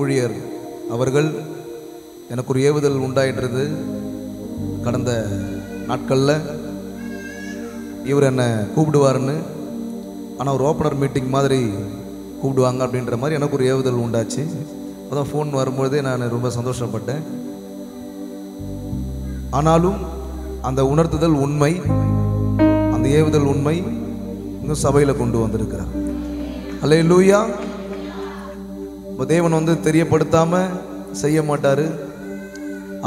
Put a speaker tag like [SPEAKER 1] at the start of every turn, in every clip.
[SPEAKER 1] ஊழியர் அவர்கள் எனக்கு ஒரு ஏவுதல் உண்டாயிட்டுருது. கடந்த நாட்களில் இவர் என்னை கூப்பிடுவாருன்னு, ஆனால் ஒரு ஓப்பனர் மீட்டிங் மாதிரி கூப்பிடுவாங்க அப்படின்ற மாதிரி எனக்கு ஒரு ஏவுதல் உண்டாச்சு. அதான் ஃபோன் வரும்போதே நான் ரொம்ப சந்தோஷப்பட்டேன். ஆனாலும் அந்த உணர்த்துதல் உண்மை, அந்த ஏவுதல் உண்மை இன்னும் சபையில் கொண்டு வந்திருக்கிறார். அல்லேலூயா. இப்போ தேவன் தெரியப்படுத்தாமல் செய்ய மாட்டார்.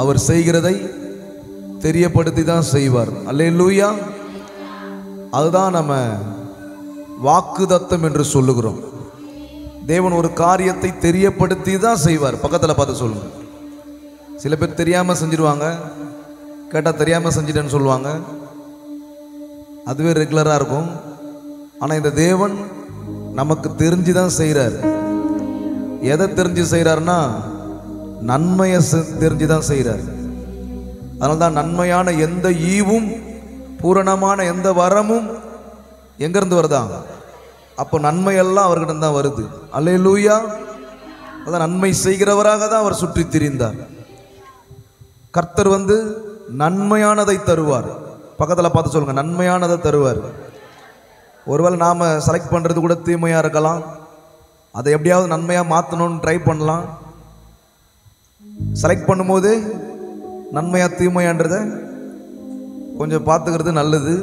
[SPEAKER 1] அவர் செய்கிறதை தெரியப்படுத்தி தான் செய்வார். அல்லேலூயா. அதுதான் நம்ம வாக்குதத்தம் என்று சொல்லுகிறோம். தேவன் ஒரு காரியத்தை தெரியப்படுத்தி தான் செய்வார். பக்கத்தில் பார்த்து சொல்லுங்க. சில பேர் தெரியாமல் செஞ்சிருவாங்க, கேட்டால் தெரியாமல் செஞ்சிட்டேன்னு சொல்லுவாங்க. அதுவே ரெகுலராக இருக்கும். ஆனால் இந்த தேவன் நமக்கு தெரிஞ்சு தான் செய்கிறார். எதை தெரிஞ்சு செய்கிறாருன்னா நன்மையை தெரிஞ்சு தான் செய்கிறார். அதனால தான் நன்மையான எந்த ஈவும் பூரணமான எந்த வரமும் எங்கேருந்து வருதா? அப்போ நன்மையெல்லாம் அவர்கிட்ட தான் வருது. அல்லேலூயா. அதான் நன்மை செய்கிறவராக தான் அவர் சுற்றி திரிந்தார். கர்த்தர் நன்மையானதை தருவார். பக்கத்தில் பார்த்து சொல்லுங்க, நன்மையானதை தருவார். ஒருவேளை நாம் செலக்ட் பண்ணுறது கூட தீமையாக இருக்கலாம். அதை எப்படியாவது நன்மையாக மாற்றணும்னு ட்ரை பண்ணலாம். செலக்ட் பண்ணும்போது நன்மையாக தீமையான்றதை கொஞ்சம் பார்த்துக்கிறது நல்லது.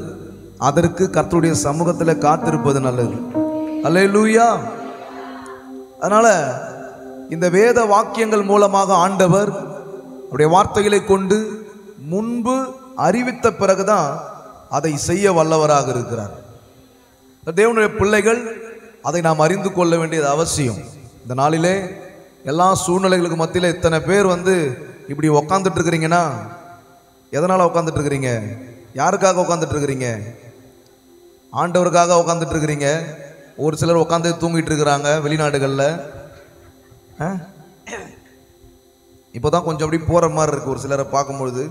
[SPEAKER 1] அதற்கு கர்த்தருடைய சமூகத்தில் காத்திருப்பது நல்லது. அல்லேலூயா. அதனால் இந்த வேத வாக்கியங்கள் மூலமாக ஆண்டவர் அவருடைய வார்த்தைகளை கொண்டு முன்பு அறிவித்த பிறகுதான் அதை செய்ய வல்லவராக இருக்கிறார். தேவனுடைய பிள்ளைகள் அதை நாம் அறிந்து கொள்ள வேண்டியது அவசியம். இந்த நாளிலே எல்லா சூழ்நிலைகளுக்கு மத்தியில் இத்தனை பேர் இப்படி உக்காந்துட்டு இருக்கிறீங்கன்னா எதனால் உட்காந்துட்டு இருக்கிறீங்க? யாருக்காக உட்காந்துட்டு இருக்கிறீங்க? ஆண்டவருக்காக உட்காந்துட்டு இருக்கிறீங்க. ஒரு சிலர் உட்காந்து தூங்கிட்டு இருக்கிறாங்க வெளிநாடுகளில். இப்போ தான் கொஞ்சம் அப்படி போகிற மாதிரி இருக்குது. ஒரு சிலரை பார்க்கும்பொழுது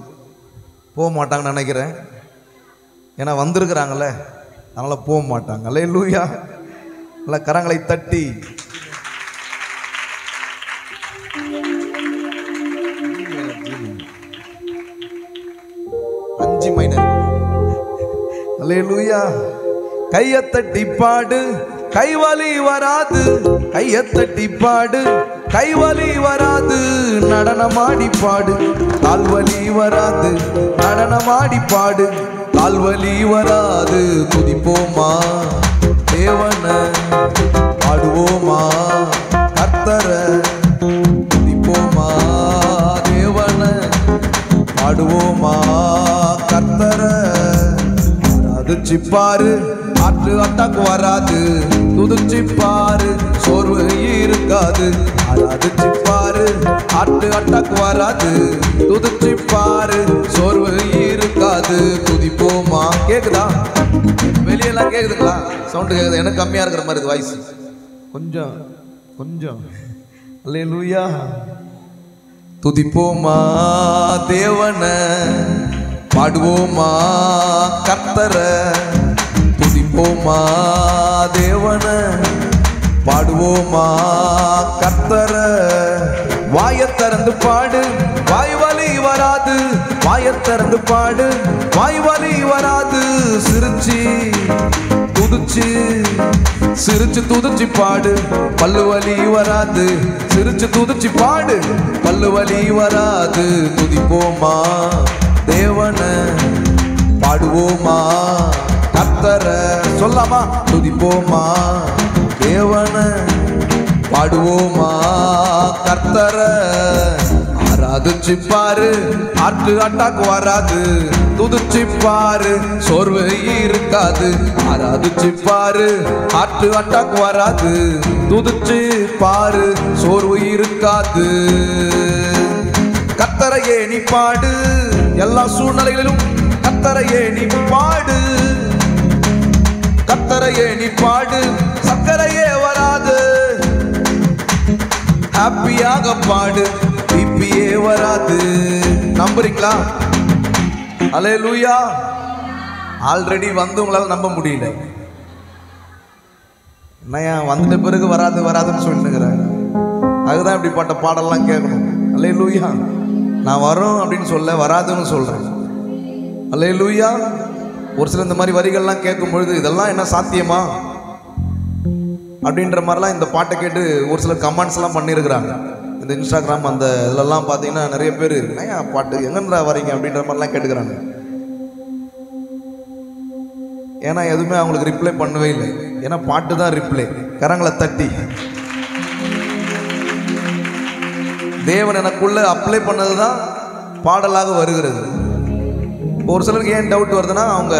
[SPEAKER 1] போக மாட்டாங்கன்னு நினைக்கிறேன். ஏன்னா வந்திருக்கிறாங்களே, அதனால் போக மாட்டாங்க. அல்லேலூயா. நல்ல கரங்களை தட்டி அஞ்சு மைனர். அல்லேலூயா. கையத்தட்டி பாடு, கைவலி வராது. கையத்தட்டி பாடு, கைவலி வராது. நடனமாடி பாடு, கால்வலி வராது. நடனமாடி பாடு, கால்வலி வராது. துதிப்போமா தேவன, பாடுவோமா கர்த்தர. துதிப்போமா தேவன, பாடுவோமா கர்த்தர. துதிச்சிப்பாரு, ஆற்று அட்டாக்கு வராது. துதிச்சிப்பாரு, சோர்வு இருக்காது. துதிச்சிப்பாரு, ஆற்று அட்டாக்கு வராது. துதிச்சிப்பாரு, சோர்வு இருக்காது. துதிப்போமா. கேக்குதா? வெளியெல்லாம் கேக்குதுங்களா? சவுண்டு கேக்குது. எனக்கு கம்மியா இருக்கிற மாதிரி இருக்கு வாய்ஸ். கொஞ்சம் கொஞ்சம். அல்லேலூயா. துதிப்போமா தேவன, பாடுவோமா கர்த்தர. துதிப்போமா தேவன, பாடுவோமா கர்த்தர. வாயத் திறந்து பாடு, வாய் வலி வராது. வாயத் திறந்து பாடு, வாய் வலி வராது. சிரிச்சு துதிச்சு, சிரிச்சு துதிச்சு பாடு, பல்லு வலி வராது. சிரிச்சு துதிச்சு பாடு, பல்லு வலி வராது. துதிப்போமா தேவன, பாடுவோமா கர்த்தர. சொல்லாமா? துதிப்போமா தேவன, பாடுவோமா கர்த்தர. ஆராதிச்சு பாரு, ஆற்று அட்டாக்கு வராது. துதிச்சு பாரு, சோர்வு இருக்காது. ஆராதிச்சு பாரு, ஆற்று அட்டாக்கு வராது. துதிச்சு பாரு, சோர்வு இருக்காது. கர்த்தரையே நீ பாடு, எல்லா சூழ்நிலைகளிலும் கர்த்தரையே நீ பாடு. கர்த்தரையே நீ பாடு, சக்கரையே வராது. ஹாப்பியாக பாடு, பிபியே வராது. நம்புறீங்களா? அல்லேலூயா. ஆல்ரெடி உங்களால நம்ப முடியல. என்னையா வந்துட்ட பிறகு வராதுன்னு சொல்லிட்டுங்கிறேன். பிறகு தான் இப்படிப்பட்ட பாடலாம் கேட்கணும். அல்லேலூயா. நான் வரும் அப்படின்னு சொல்ல, வராதுன்னு சொல்றேன். அல்லேலூயா. ஒரு சில இந்த மாதிரி வரிகள்லாம் கேட்கும் பொழுது இதெல்லாம் என்ன சாத்தியமா அப்படின்ற மாதிரிலாம் இந்த பாட்டை கேட்டு ஒரு சில கமெண்ட்ஸ் எல்லாம் பண்ணியிருக்கிறாங்க. இந்த இன்ஸ்டாகிராம் அந்த இதெல்லாம் பார்த்தீங்கன்னா நிறைய பேர் ஏன் பாட்டு எங்கன்றா வரீங்க அப்படின்ற மாதிரிலாம் கேட்டுக்கிறாங்க. ஏன்னா எதுவுமே அவங்களுக்கு ரிப்ளை பண்ணவே இல்லை. ஏன்னா பாட்டு தான் ரிப்ளை. கரங்களை தட்டி தேவன் எனக்குள்ள அப்ளை பண்ணது தான் பாடலாக வருகிறது. ஒரு சிலருக்கு ஏன் டவுட் வருதுன்னா அவங்க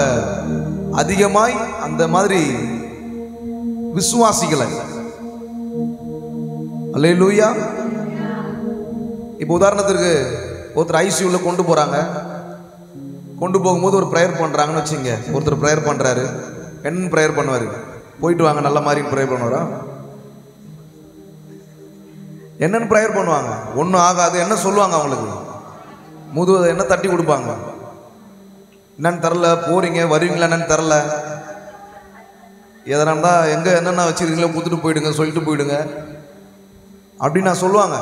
[SPEAKER 1] அதிகமாய் அந்த மாதிரி விசுவாசிகளை. அல்லேலூயா. இப்போ உதாரணத்திற்கு ஒருத்தர் ஐசியூல கொண்டு போறாங்க. கொண்டு போகும்போது ஒரு ப்ரேயர் பண்றாங்கன்னு வச்சுங்க. ஒருத்தர் ப்ரேயர் பண்றாரு. என்ன ப்ரேயர் பண்ணுவாரு? போயிட்டு வாங்க நல்ல மாதிரி ப்ரேயர் பண்ணுவாரா? என்னன்னு ப்ரேயர் பண்ணுவாங்க? ஒன்றும் ஆகாது. என்ன சொல்லுவாங்க அவங்களுக்கு? முதுவை என்ன தட்டி கொடுப்பாங்க? என்னன்னு தெரில, போறீங்க வருவீங்களா என்னன்னு தெரில, எதனா தான் எங்கே என்னென்ன வச்சுருக்கீங்களோ கொடுத்துட்டு போயிடுங்க, சொல்லிட்டு போயிடுங்க அப்படின்னு நான் சொல்லுவாங்க.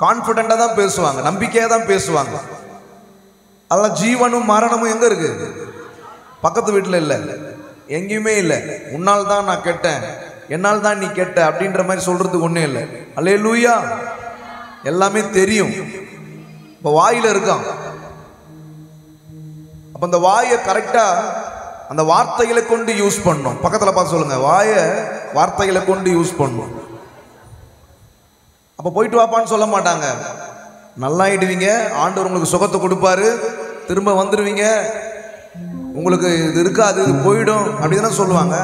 [SPEAKER 1] கான்ஃபிடென்ட்டாக தான் பேசுவாங்க, நம்பிக்கையாக தான் பேசுவாங்க. அதெல்லாம் ஜீவனும் மரணமும் எங்கே இருக்கு? பக்கத்து வீட்டில் இல்லை, எங்கேயுமே இல்லை. உன்னால் தான் நான் கேட்டேன், என்னால் தான் நீ கேட்ட அப்படின்ற மாதிரி சொல்றதுக்கு ஒன்றும் இல்லை. அல்லேலூயா. எல்லாமே தெரியும். இப்போ வாயில் இருக்கான். அப்போ அந்த வாயை கரெக்டாக அந்த வார்த்தைகளை கொண்டு யூஸ் பண்ணணும். பக்கத்தில் பார்த்து சொல்லுங்க, வாயை வார்த்தைகளை கொண்டு யூஸ் பண்ணணும். அப்போ போயிட்டு வாப்பான்னு சொல்ல மாட்டாங்க. நல்லாயிடுவீங்க, ஆண்டவர் உங்களுக்கு சுகத்தை கொடுப்பாரு, திரும்ப வந்துடுவீங்க, உங்களுக்கு இது இருக்காது, இது போயிடும் அப்படின்னு சொல்லுவாங்க.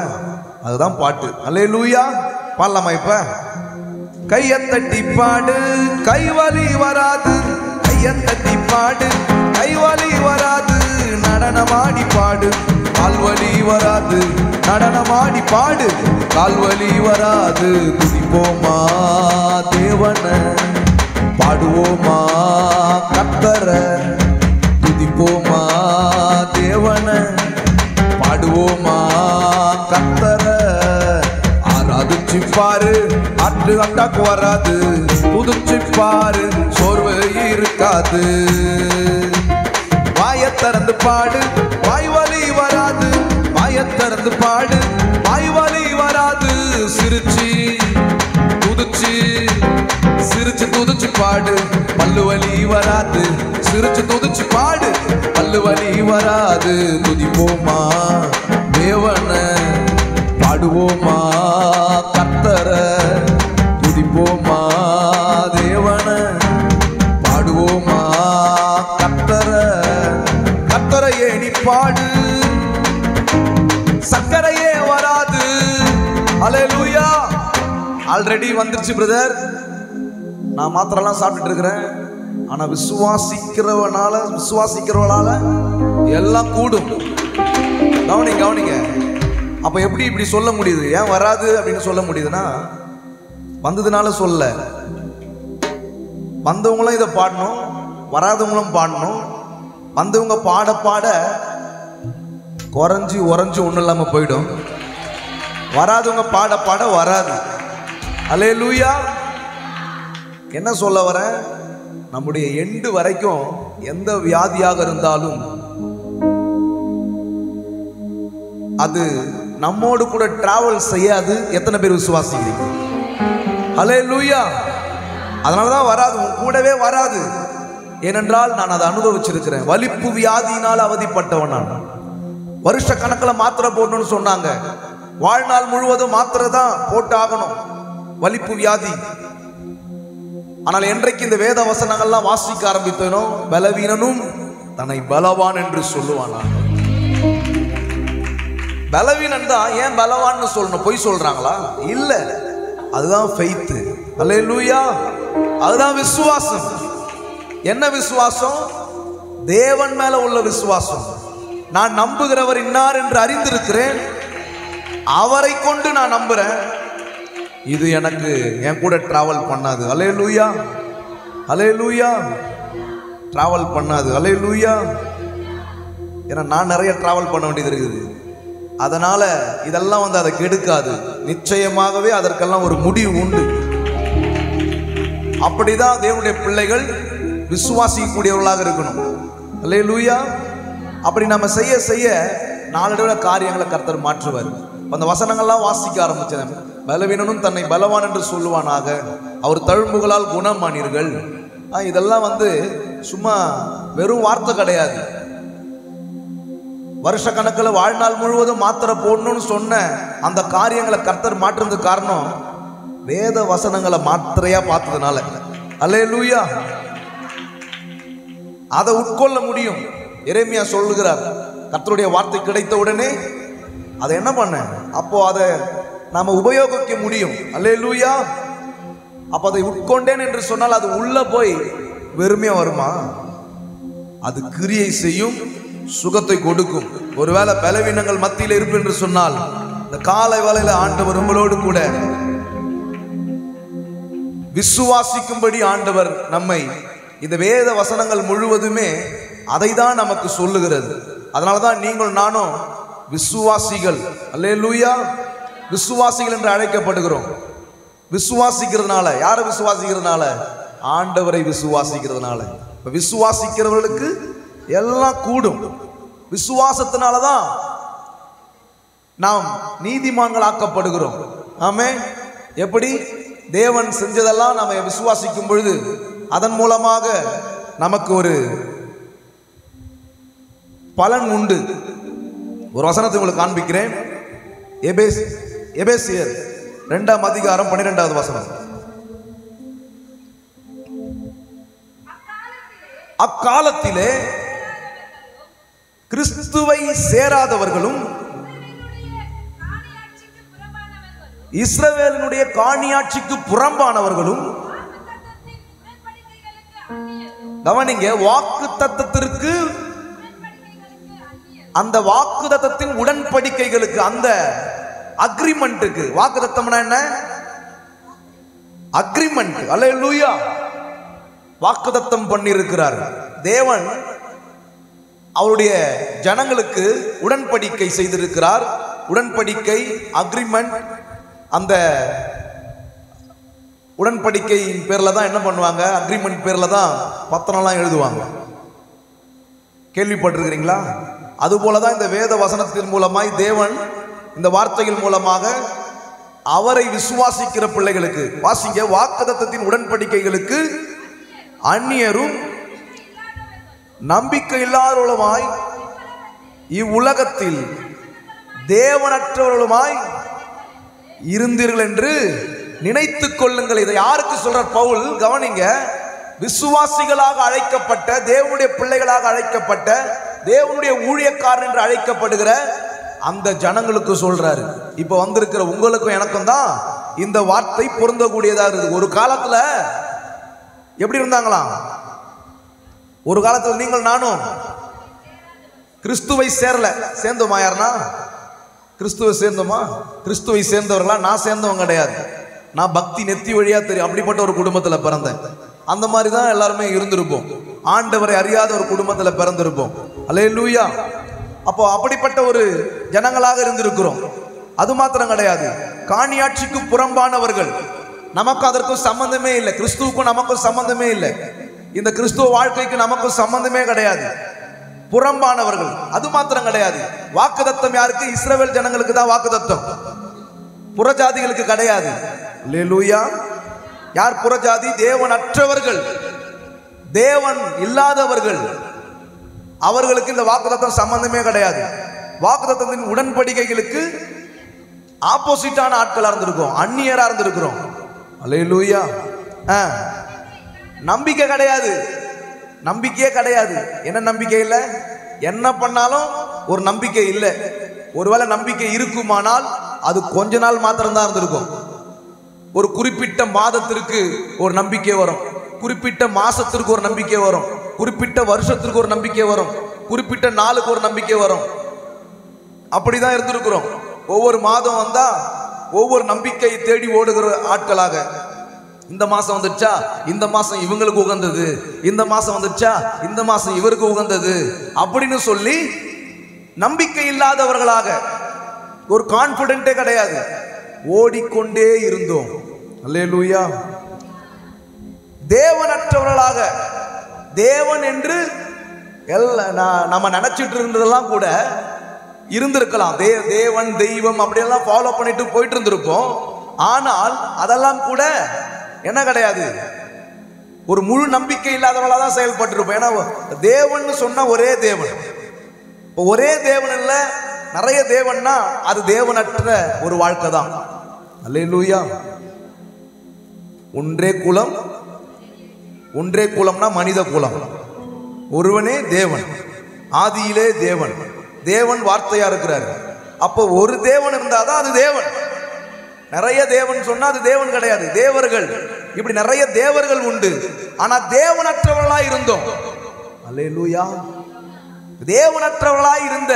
[SPEAKER 1] அதுதான் பாட்டு. அல்லேலூயா. பாடலாமா? இப்ப கையை தட்டி பாடு, கைவலி வராது. கையை தட்டி பாடு, கைவலி வராது. நடனமாடி பாடு, கால்வலி வராது. நடனமாடி பாடு, கால்வலி வராது. துதிப்போமா தேவன, பாடுவோமா கர்த்தர. துதிப்போமா தேவன, பாடுவோமா கர்த்தர. ஆராதிச்சு பாரு, ஆற்று அட்டாக்கு வராது. புதுச்சு பாரு, சோர்வு இருக்காது. வாயை திறந்து பாடு, வாய் வலி வராது. வாயை திறந்து பாடு, வாய் வலி வராது. சிரிச்சு துதிச்சு, சிரிச்சு துதிச்சு பாடு, பல்லு வலி வராது. சிரிச்சு துதிச்சு பாடு, பல்லு வலி வராது. துதிப்போமா தேவன, பாடுவோமா கர்த்தர. துதிப்போமா தேவன, பாடுவோமா கர்த்தர. கர்த்தரையே நீ பாடு, சக்கரையே வராது. அல்லேலூயா. ஆல்ரெடி வந்துருச்சு பிரதர், நான் மாத்திரலாம் சாப்பிட்டுட்டு இருக்கிறேன். ஆனா விசுவாசிக்கிறவனால எல்லாம் கூடும். கவனிங்க. அப்ப எப்படி இப்படி சொல்ல முடியுது? ஏன் வராது அப்படின்னு சொல்ல முடியுதுன்னா, வந்ததுனால சொல்ல. வந்தவங்களும் இதை பாடணும், வராதவங்களும் பாடணும். வந்தவங்க பாட பாட குறைஞ்சி உறைஞ்சி ஒன்றும் இல்லாமல் போயிடும். வராதவங்க பாட பாட வராது. அல்லேலூயா. என்ன சொல்ல வர, நம்முடைய எண்டு வரைக்கும் எந்த வியாதியாக இருந்தாலும் அது நம்மோடு கூட டிராவல் செய்யாது. எத்தனை பேர் விசுவாசிக்கிறீங்க? அல்லேலூயா. அதனாலதான் வராது, உன் கூடவே வராது. ஏனென்றால் நான் அதை அனுபவிச்சிருக்கிறேன். வலிப்பு வியாதியினால் அவதிப்பட்டவன் நான். வருஷ கணக்கில் மாத்திரை போடணும்னு சொன்னாங்க. வாழ்நாள் முழுவதும் மாத்திரை தான் போட்டு ஆகணும், வலிப்பு வியாதி. ஆனால் என்றைக்கு இந்த வேத வசனங்கள்லாம் வாசிக்க ஆரம்பித்தனோ, பலவீனனும் தன்னை பலவான் என்று சொல்லுவான். பலவீனன் தான் ஏன் பலவான்னு சொல்லணும்? பொய் சொல்றாங்களா? இல்ல, அதுதான் ஃபெய்த். அல்லேலூயா. அதுதான் விசுவாசம். என்ன விசுவாசம்? தேவன் மேல உள்ள விசுவாசம். நான் நம்புகிறவர் இன்னார் என்று அறிந்திருக்கிறேன், அவரை கொண்டு நான் நம்புறேன். இது எனக்கு என் கூட டிராவல் பண்ணாது. அல்லேலூயா. அல்லேலூயா. டிராவல் பண்ணாது. அல்லேலூயா. ஏன்னா நான் நிறைய டிராவல் பண்ண வேண்டியது இருக்குது. அதனால இதெல்லாம் அதை கெடுக்காது. நிச்சயமாகவே அதற்கெல்லாம் ஒரு முடிவு உண்டு. அப்படிதான் தேவனுடைய பிள்ளைகள் விசுவாசிக்கக்கூடியவர்களாக இருக்கணும். அல்லேலூயா. அப்படி நம்ம செய்ய செய்ய நாளடைவில் காரியங்களை கர்த்தர் மாற்றுவார். அந்த வசனங்கள்லாம் வாசிக்க ஆரம்பிச்சேன். பலவீனனும் தன்னை பலவான் என்று சொல்லுவானாக, அவர் தழும்புகளால் குணமானீர்கள். இதெல்லாம் சும்மா வெறும் வார்த்தை கிடையாது. வருஷ கணக்கில் வாழ்நாள் முழுவதும் மாத்திரை போடணும்னு சொன்ன அந்த காரியங்களை கர்த்தர் மாற்றுறதுக்கு காரணம் வேத வசனங்களை மாத்திரையா பார்த்ததுனால. அல்லேலூயா. அதை உட்கொள்ள முடியும். எரேமியா சொல்லுகிறார், கர்த்தருடைய வார்த்தை கிடைத்த உடனே அதை என்ன பண்ண, அப்போ அதை நாம உபயோகிக்க முடியும். அல்லேலூயா. அப்ப அதை உட்கொண்டேன் என்று சொன்னால் அது உள்ள போய் வெறுமையா வருமா? அது கிரியை செய்யும், சுகத்தை கொடுக்கும். ஒருவேளை பலவீனங்கள் மத்தியில் இருப்பு என்று சொன்னால் இந்த காலை வேளையில ஆண்டவர் உங்களோடு கூட விசுவாசிக்கும்படி ஆண்டவர் நம்மை இந்த வேத வசனங்கள் முழுவதுமே அதை தான் நமக்கு சொல்லுகிறது. அதனாலதான் நீங்கள் நானும் விசுவாசிகள். அல்லேலூயா. விசுவாசிகள் என்று அழைக்கப்படுகிறோம். விசுவாசிக்கிறதுனால, யாரை விசுவாசிக்கிறதுனால? ஆண்டவரை விசுவாசிக்கிறதுனால. விசுவாசிக்கிறவர்களுக்கு எல்லாம் கூடும். விசுவாசத்தினாலதான் நாம் நீதிமான்கள் ஆக்கப்படுகிறோம். ஆமென். எப்படி? தேவன் செஞ்சதெல்லாம் நாம விசுவாசிக்கும் பொழுது அதன் மூலமாக நமக்கு ஒரு பலன் உண்டு. ஒரு வசனத்தை உங்களுக்கு காண்பிக்கிறேன். எபேசியர் 2ஆம் அதிகாரம் 12வது வசனம். அக்காலத்திலே கிறிஸ்துவை சேராதவர்களும் இஸ்ரவேலினுடைய காணியாட்சிக்கு புறம்பானவர்களும், கவனிங்க, வாக்கு தத்தத்திற்கு, அந்த வாக்கு தத்தத்தின் உடன்படிக்கைகளுக்கு, அந்த அக்ரிமெண்ட்டுக்கு. வாக்கு தத்தம்னா என்ன? அக்ரிமெண்ட். அல்லேலூயா. வாக்கு தத்தம் பண்ணியிருக்கிறார் தேவன். அவருடைய ஜனங்களுக்கு உடன்படிக்கை செய்திருக்கிறார். உடன்படிக்கை, அக்ரிமெண்ட். அந்த உடன்படிக்கையின் பேர்ல தான் என்ன பண்ணுவாங்க? அக்ரிமெண்ட் பேர்ல தான் பத்திரம்லாம் எழுதுவாங்க. கேள்விப்பட்டிருக்கிறீங்களா? அதுபோலதான் இந்த வேத வசனத்தின் மூலமாய் தேவன் இந்த வார்த்தைகள் மூலமாக அவரை விசுவாசிக்கிற பிள்ளைகளுக்கு, வாசிங்க, வாக்குத்தத்தத்தின் உடன்படிக்கைகளுக்கு அந்நியரும் நம்பிக்கை இல்லாதவர்களுமாய் இவ்வுலகத்தில் தேவனற்றவர்களுமாய் இருந்தீர்கள் என்று நினைத்துக் கொள்ளுங்கள். இதை யாருக்கு சொல்றார் பவுல்? கவனிங்க, விசுவாசிகளாக அழைக்கப்பட்ட, தேவனுடைய பிள்ளைகளாக அழைக்கப்பட்ட, தேவனுடைய ஊழியக்காரன் என்று அழைக்கப்படுகிற அந்த ஜனங்களுக்கு சொல்றாரு. இப்ப வந்திருக்கிற உங்களுக்கும் எனக்கும் தான் இந்த வார்த்தை பொருந்தக்கூடியதாக இருக்குது. ஒரு காலத்துல எப்படி இருந்தாங்களாம்? ஒரு காலத்துல நீங்கள் நானும் கிறிஸ்துவை சேரல. சேர்ந்தோமா? யாருன்னா கிறிஸ்துவை சேர்ந்தோமா? கிறிஸ்துவை சேர்ந்தவர்களா? நான் சேர்ந்தவன் கிடையாது. நான் பக்தி நெத்தி வழியா தெரியும், அப்படிப்பட்ட ஒரு குடும்பத்துல பிறந்தேன். அந்த மாதிரி தான் எல்லாருமே இருந்திருப்போம். ஆண்டவரை அறியாத ஒரு குடும்பத்துல பிறந்திருப்போம். அல்லேலூயா. அப்போ அப்படிப்பட்ட ஒரு ஜனங்களாக இருந்திருக்கிறோம். அது மாத்திரம் கிடையாது, காணியாட்சிக்கு புறம்பானவர்கள். நமக்கு அதற்கும் சம்பந்தமே இல்லை. கிறிஸ்துவுக்கும் நமக்கும் சம்பந்தமே இல்லை. இந்த கிறிஸ்துவ வாழ்க்கைக்கு நமக்கும் சம்பந்தமே கிடையாது. புறம்பானவர்கள். அது மாத்திரம் கிடையாது, வாக்குத்தத்தம் யாருக்கு? இஸ்ரவேல் ஜனங்களுக்கு தான் வாக்குத்தத்தம், புறஜாதிகளுக்கு கிடையாது. அல்லேலூயா. யார் புறஜாதி? தேவன் அற்றவர்கள், தேவன் இல்லாதவர்கள். அவர்களுக்கு இந்த வாக்குத்தத்தம் சம்பந்தமே கிடையாது. வாக்குத்தத்தத்தின் உடன்படிக்கைகளுக்கு ஆப்போசிட்டான ஆட்களா இருந்திருக்கோம், அந்நியரா இருந்திருக்கிறோம். அல்லேலூயா. நம்பிக்கை கிடையாது, நம்பிக்கையே கிடையாது. என்ன நம்பிக்கை இல்லை? என்ன பண்ணாலும் ஒரு நம்பிக்கை இல்லை. ஒருவேளை நம்பிக்கை இருக்குமானால் அது கொஞ்ச நாள் மாத்திரம்தான் இருந்திருக்கும். ஒரு குறிப்பிட்ட மாதத்திற்கு ஒரு நம்பிக்கை வரும், குறிப்பிட்ட மாசத்திற்கு ஒரு நம்பிக்கை வரும், குறிப்பிட்ட வருஷத்திற்கு ஒரு நம்பிக்கை வரும், குறிப்பிட்ட நாளுக்கு ஒரு நம்பிக்கை வரும். அப்படிதான் இருந்திருக்கிறோம். ஒவ்வொரு மாதம் வந்தா ஒவ்வொரு நம்பிக்கையை தேடி ஓடுகிற ஆட்களாக. இந்த மாசம் வந்துச்சா இந்த மாசம் இவங்களுக்கு உகந்தது, இந்த மாசம் வந்துச்சா இந்த மாசம் இவருக்கு உகந்தது அப்படின்னு சொல்லி நம்பிக்கை இல்லாதவர்களாக, ஒரு கான்பிடென்ட்டே கிடையாது, ஓடிக்கொண்டே இருந்தோம். அல்லேலூயா. தேவனற்றவர்களாக, தேவன் என்று நம்ம நினைச்சிட்டு இருந்ததெல்லாம் கூட இருந்திருக்கலாம். தேவன் தெய்வம் அப்படியெல்லாம் ஃபாலோ பண்ணிட்டு போயிட்டு இருந்திருப்போம். ஆனால் அதெல்லாம் கூட என்ன கிடையாது, ஒரு முழு நம்பிக்கை இல்லாதவர்களாக தான் செயல்பட்டு இருப்போம். ஏன்னா தேவன் சொன்ன ஒரே தேவன், ஒரே தேவன் இல்ல, நிறைய தேவன்னா அது தேவனற்ற ஒரு வாழ்க்கை தான். அல்லேலூயா. ஒன்றே குலம், ஒன்றே குலம்னா மனித குலம். ஒருவனே தேவன், ஆதியிலே தேவன், தேவன் வார்த்தையா இருக்கிறார். அப்போ ஒரு தேவன் இருந்தாதான் அது தேவன். நிறைய தேவன் சொன்னா அது தேவன் கிடையாது, தேவர்கள். இப்படி நிறைய தேவர்கள் உண்டு. ஆனா தேவனற்றவர்களா இருந்தோம். அல்லேலூயா. தேவனற்றவர்களா இருந்த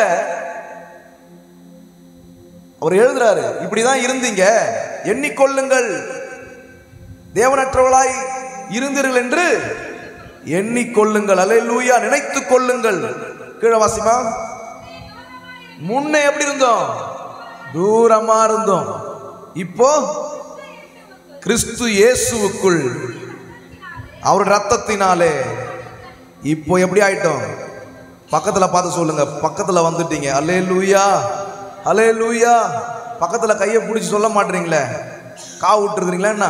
[SPEAKER 1] அவர் எழுதுறாரு, இப்படிதான் இருந்தீங்க, எண்ணிக்கொள்ளுங்கள், தேவனற்றவர்களாய் இருந்தீர்கள் என்று எண்ணிக்கொள்ளுங்கள். அல்லேலூயா. நினைத்துக் கொள்ளுங்கள். கீழே வாசிமா. முன்ன எப்படி இருந்தோம்? தூரமா இருந்தோம். இப்போ கிறிஸ்து இயேசுவுக்குள் அவர் ரத்தத்தினாலே இப்போ எப்படி ஆயிட்டோம்? பக்கத்துல பார்த்து சொல்லுங்க, பக்கத்துல வந்துட்டீங்க. அல்லேலூயா, அல்லேலூயா. பக்கத்துல கையை பிடிச்சி சொல்ல மாட்டீங்களே, காவு விட்டுருக்கீங்களா என்ன?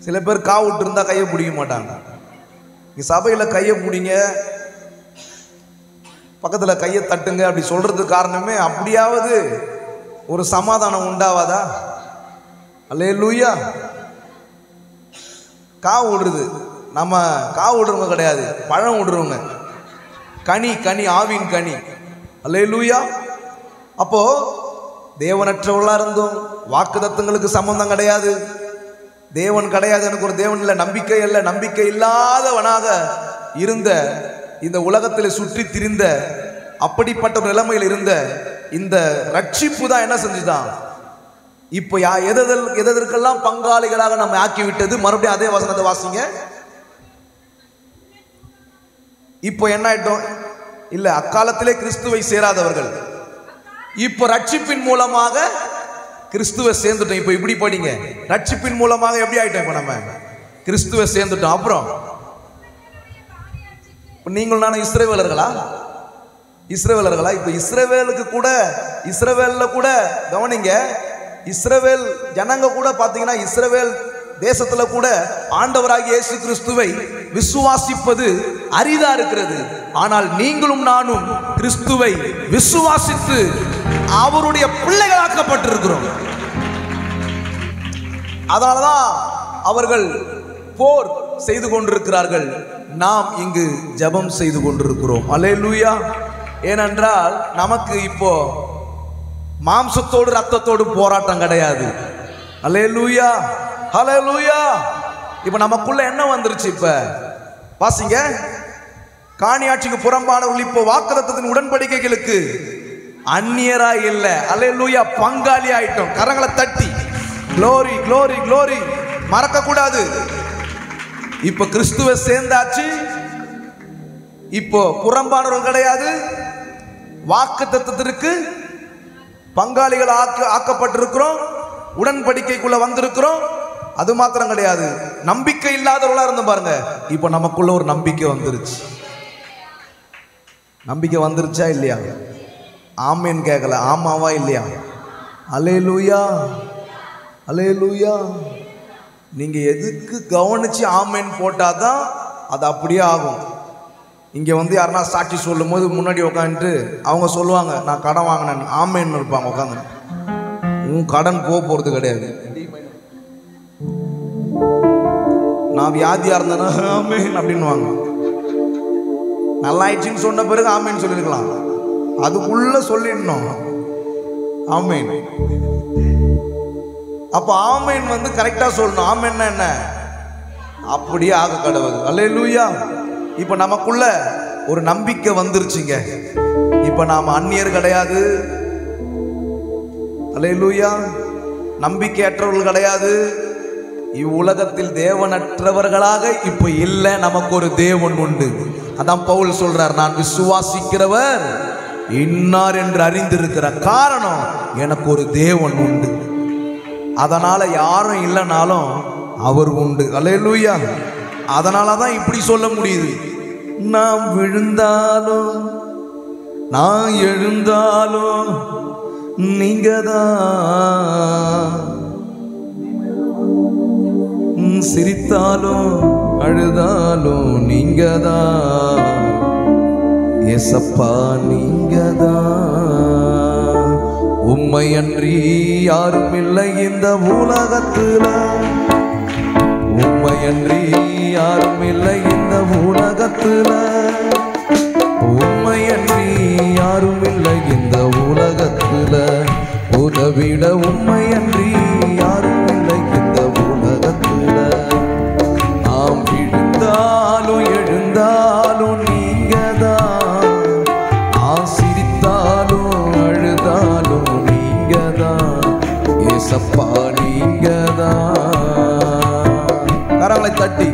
[SPEAKER 1] சில பேர் காவு விட்டு இருந்தா கையை பிடிக்க மாட்டாங்க. சபையில கையை பிடிங்க, பக்கத்துல கையை தட்டுங்க அப்படி சொல்றதுக்கு காரணமே அப்படியாவது ஒரு சமாதானம் உண்டாவாதா? அல்லேலூயா. காவு விடுறது, நம்ம காவு விடுறவங்க கிடையாது, பழம் விடுறவங்க. கனி, கனி, ஆவின் கனி. அல்லேலூயா. அப்போ தேவனற்றவர்களா இருந்தோம், வாக்குத்தத்தங்களுக்கு சம்பந்தம் கிடையாது, தேவன் கிடையாது, எனக்கு ஒரு தேவன் இல்லை, நம்பிக்கை இல்லை, நம்பிக்கை இல்லாதவனாக இருந்த, இந்த உலகத்தில் சுற்றி திரிந்த அப்படிப்பட்ட ஒரு நிலைமையில் இருந்த இந்த ரட்சிப்பு தான் என்ன செஞ்சுதான் இப்போ எதற்கெல்லாம் பங்காளிகளாக நம்ம ஆக்கிவிட்டது. மறுபடியும் அதே வசனத்தை வாசிங்க. இப்போ என்ன ஆயிட்டோம்? இல்ல, அக்காலத்திலே கிறிஸ்துவை சேராதவர்கள் இப்போ ரட்சிப்பின் மூலமாக கிறிஸ்துவை சேர்ந்துட்டோம். இப்போ இப்படி படிங்க, ரட்சிப்பின் மூலமாக எப்படி ஆயிட்டோம்? இப்போ நம்ம கிறிஸ்துவை சேர்ந்துட்டோம். அப்புறம் நீங்கள் நானும் இஸ்ரவேலர்களா? இஸ்ரவேலர்களா? இப்போ இஸ்ரவேலுக்கு கூட, இஸ்ரவேல்ல கூட கவனிங்க, இஸ்ரவேல் ஜனங்க கூட பார்த்தீங்கன்னா இஸ்ரவேல் தேசத்துல கூட ஆண்டவராகிய இயேசு கிறிஸ்துவை விசுவாசிப்பது அரிதா இருக்கிறது. ஆனால் நீங்களும் நானும் கிறிஸ்துவை விசுவாசித்து அவருடைய பிள்ளைகளாக்கப்பட்டிருக்கிறோம். அதனாலதான் அவர்கள் போர் செய்து கொண்டிருக்கிறார்கள், நாம் இங்கு ஜெபம் செய்து கொண்டிருக்கிறோம். அல்லேலூயா. ஏனென்றால் நமக்கு இப்போ மாம்சத்தோடு ரத்தத்தோடு போராட்டம் கிடையாது. அல்லேலூயா, அல்லேலூயா. இப்ப நமக்குள்ள என்ன வந்துருச்சு? இப்ப வாசிங்க, காணியாட்சிக்கு புறம்பானவர்கள் இப்போ வாக்குத்தத்தத்தின் உடன்படிக்கைகளுக்கு அந்நியராய் இல்லை. அல்லேலூயா, பங்காளி ஆயிட்டோம். கரங்களை தட்டி க்ளோரி, க்ளோரி, க்ளோரி. மறக்க கூடாது. இப்ப கிறிஸ்துவை சேர்ந்தாச்சு. இப்போ புறம்பானவர்கள் கிடையாது, வாக்குத்தத்தத்திற்கு பங்காளிகள் ஆக்கப்பட்டிருக்கிறோம், உடன்படிக்கைக்குள்ள வந்திருக்கிறோம். அது மாத்திரம் கிடையாது, நம்பிக்கை இல்லாதவர்களா இருந்தோம் பாருங்க, இப்போ நமக்குள்ள ஒரு நம்பிக்கை வந்துருச்சு. நம்பிக்கை வந்துருச்சா இல்லையா? ஆமேன் கேட்கல, ஆமாவா இல்லையா? அல்லேலூயா, அல்லேலூயா. நீங்க எதுக்கு கவனிச்சு ஆமேன் போட்டாதான் அது அப்படியே ஆகும். இங்க வந்து யாருன்னா சாட்சி சொல்லும் போது முன்னாடி உட்காந்துட்டு அவங்க சொல்லுவாங்க, நான் கடன் வாங்கினேன், ஆமேன்னு இருப்பாங்க உட்காந்து. உன் கடன் போறது கிடையாது. நான் வியாதியா இருந்தேன்னா ஆமேன் அப்படின்னுவாங்க. நல்லாயிடுச்சுன்னு சொன்ன பிறகு ஆமேன்னு சொல்லியிருக்கலாம், அதுக்குள்ள சொல்லிடணும் ஆமேன். அப்ப ஆமேன் வந்து கரெக்டா சொல்லணும். ஆமேன்னா என்ன? அப்படியே ஆக கடவுள். அல்லேலூயா. இப்ப நமக்குள்ள ஒரு நம்பிக்கை வந்துருச்சுங்க. இப்ப நாம அந்நியர் கிடையாது. அல்லேலூயா. நம்பிக்கையற்றவர்கள் கிடையாது. இவ்வுலகத்தில் தேவனற்றவர்களாக இப்ப இல்லை, நமக்கு ஒரு தேவன் உண்டு. அதான் பவுல் சொல்றார், நான் விசுவாசிக்கிறவர் இன்னார் என்று அறிந்திருக்கிற காரணம் எனக்கு ஒரு தேவன் உண்டு. அதனால யாரும் இல்லைனாலும் அவர் உண்டு. அல்லேலூயா. அதனால தான் இப்படி சொல்ல முடியுது. நான் விழுந்தாலும் நான் எழுந்தாலும் நீங்க தான், சிரித்தாலும் அழுதாலும் நீங்க தான், ஏசப்பா நீங்க தான். உம்மையன்றி யாரும் இல்லை இந்த உலகத்துல, உம்மையன்றி யாரும் இல்லை இந்த உலகத்துல, உம்மையன்றி யாரும் இல்லை இந்த உலகத்துல, உதவிட உம்மையன்றி யாரும் இல்லை இந்த உலகத்துல. நாம் விழுந்தாலும் எழுந்தாலும் நீங்க தான், ஆசிரித்தாலும் அழுதாலும் நீங்க தான், ஏசப்பா நீங்க தான். கரங்களை தட்டி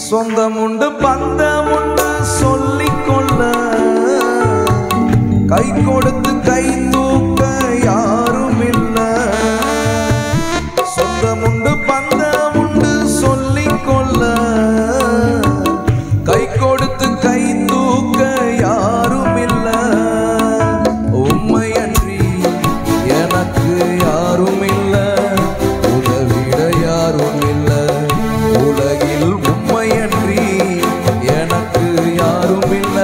[SPEAKER 1] சொந்தமுண்டு பந்தமுண்டு சொல்லிக்கொள்ள, கை கொடுத்து கை தூக்க யாரும் இல்ல. சொந்தமுண்டு பந்தமுண்டு சொல்லிக்கொள்ள, கை கொடுத்து கை தூக்க யாரும் இல்ல. உம்மையன்றி எனக்கு யாரும் இல்ல, உதவிட யாரும் இல்ல. உலகில் உம்மையன்றி எனக்கு யாரும் இல்ல,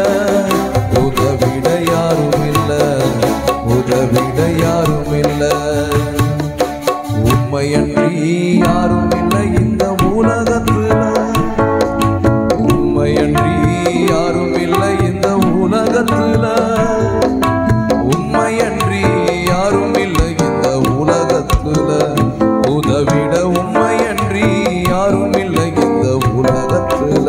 [SPEAKER 1] உதவிட யாரும் இல்ல, உதவிட யாரும் இல்ல. உம்மையன்றி யாரும் இல்லை இந்த உலகத்துல, உம்மையன்றி யாரும் இல்லை இந்த உலகத்துல, உம்மையன்றி யாரும் இல்லை இந்த உலகத்துல, உதவிட உம்மையன்றி யாரும் இல்லை இந்த உலகத்துல.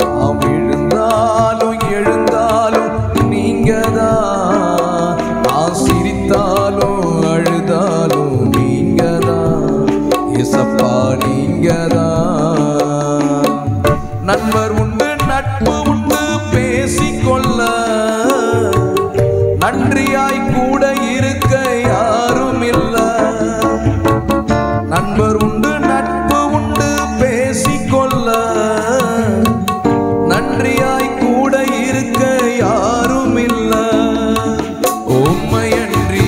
[SPEAKER 1] நாம் விழுந்தாலும் எழுந்தாலும் நீங்க தான், ஆசிரித்தாலும் அழுதாலும் நீங்க தான், ஏசப்பா நீங்க தான். நண்பர் உண்டு நட்பு உண்டு பேசிக்கொள்ள, நன்றியாய் கூட இருக்க யாரும் இல்ல. நண்பர் உண்டு நட்பு உண்டு பேசிக்கொள்ள, நன்றியாய் கூட இருக்க யாரும் இல்ல. உம்மையன்றி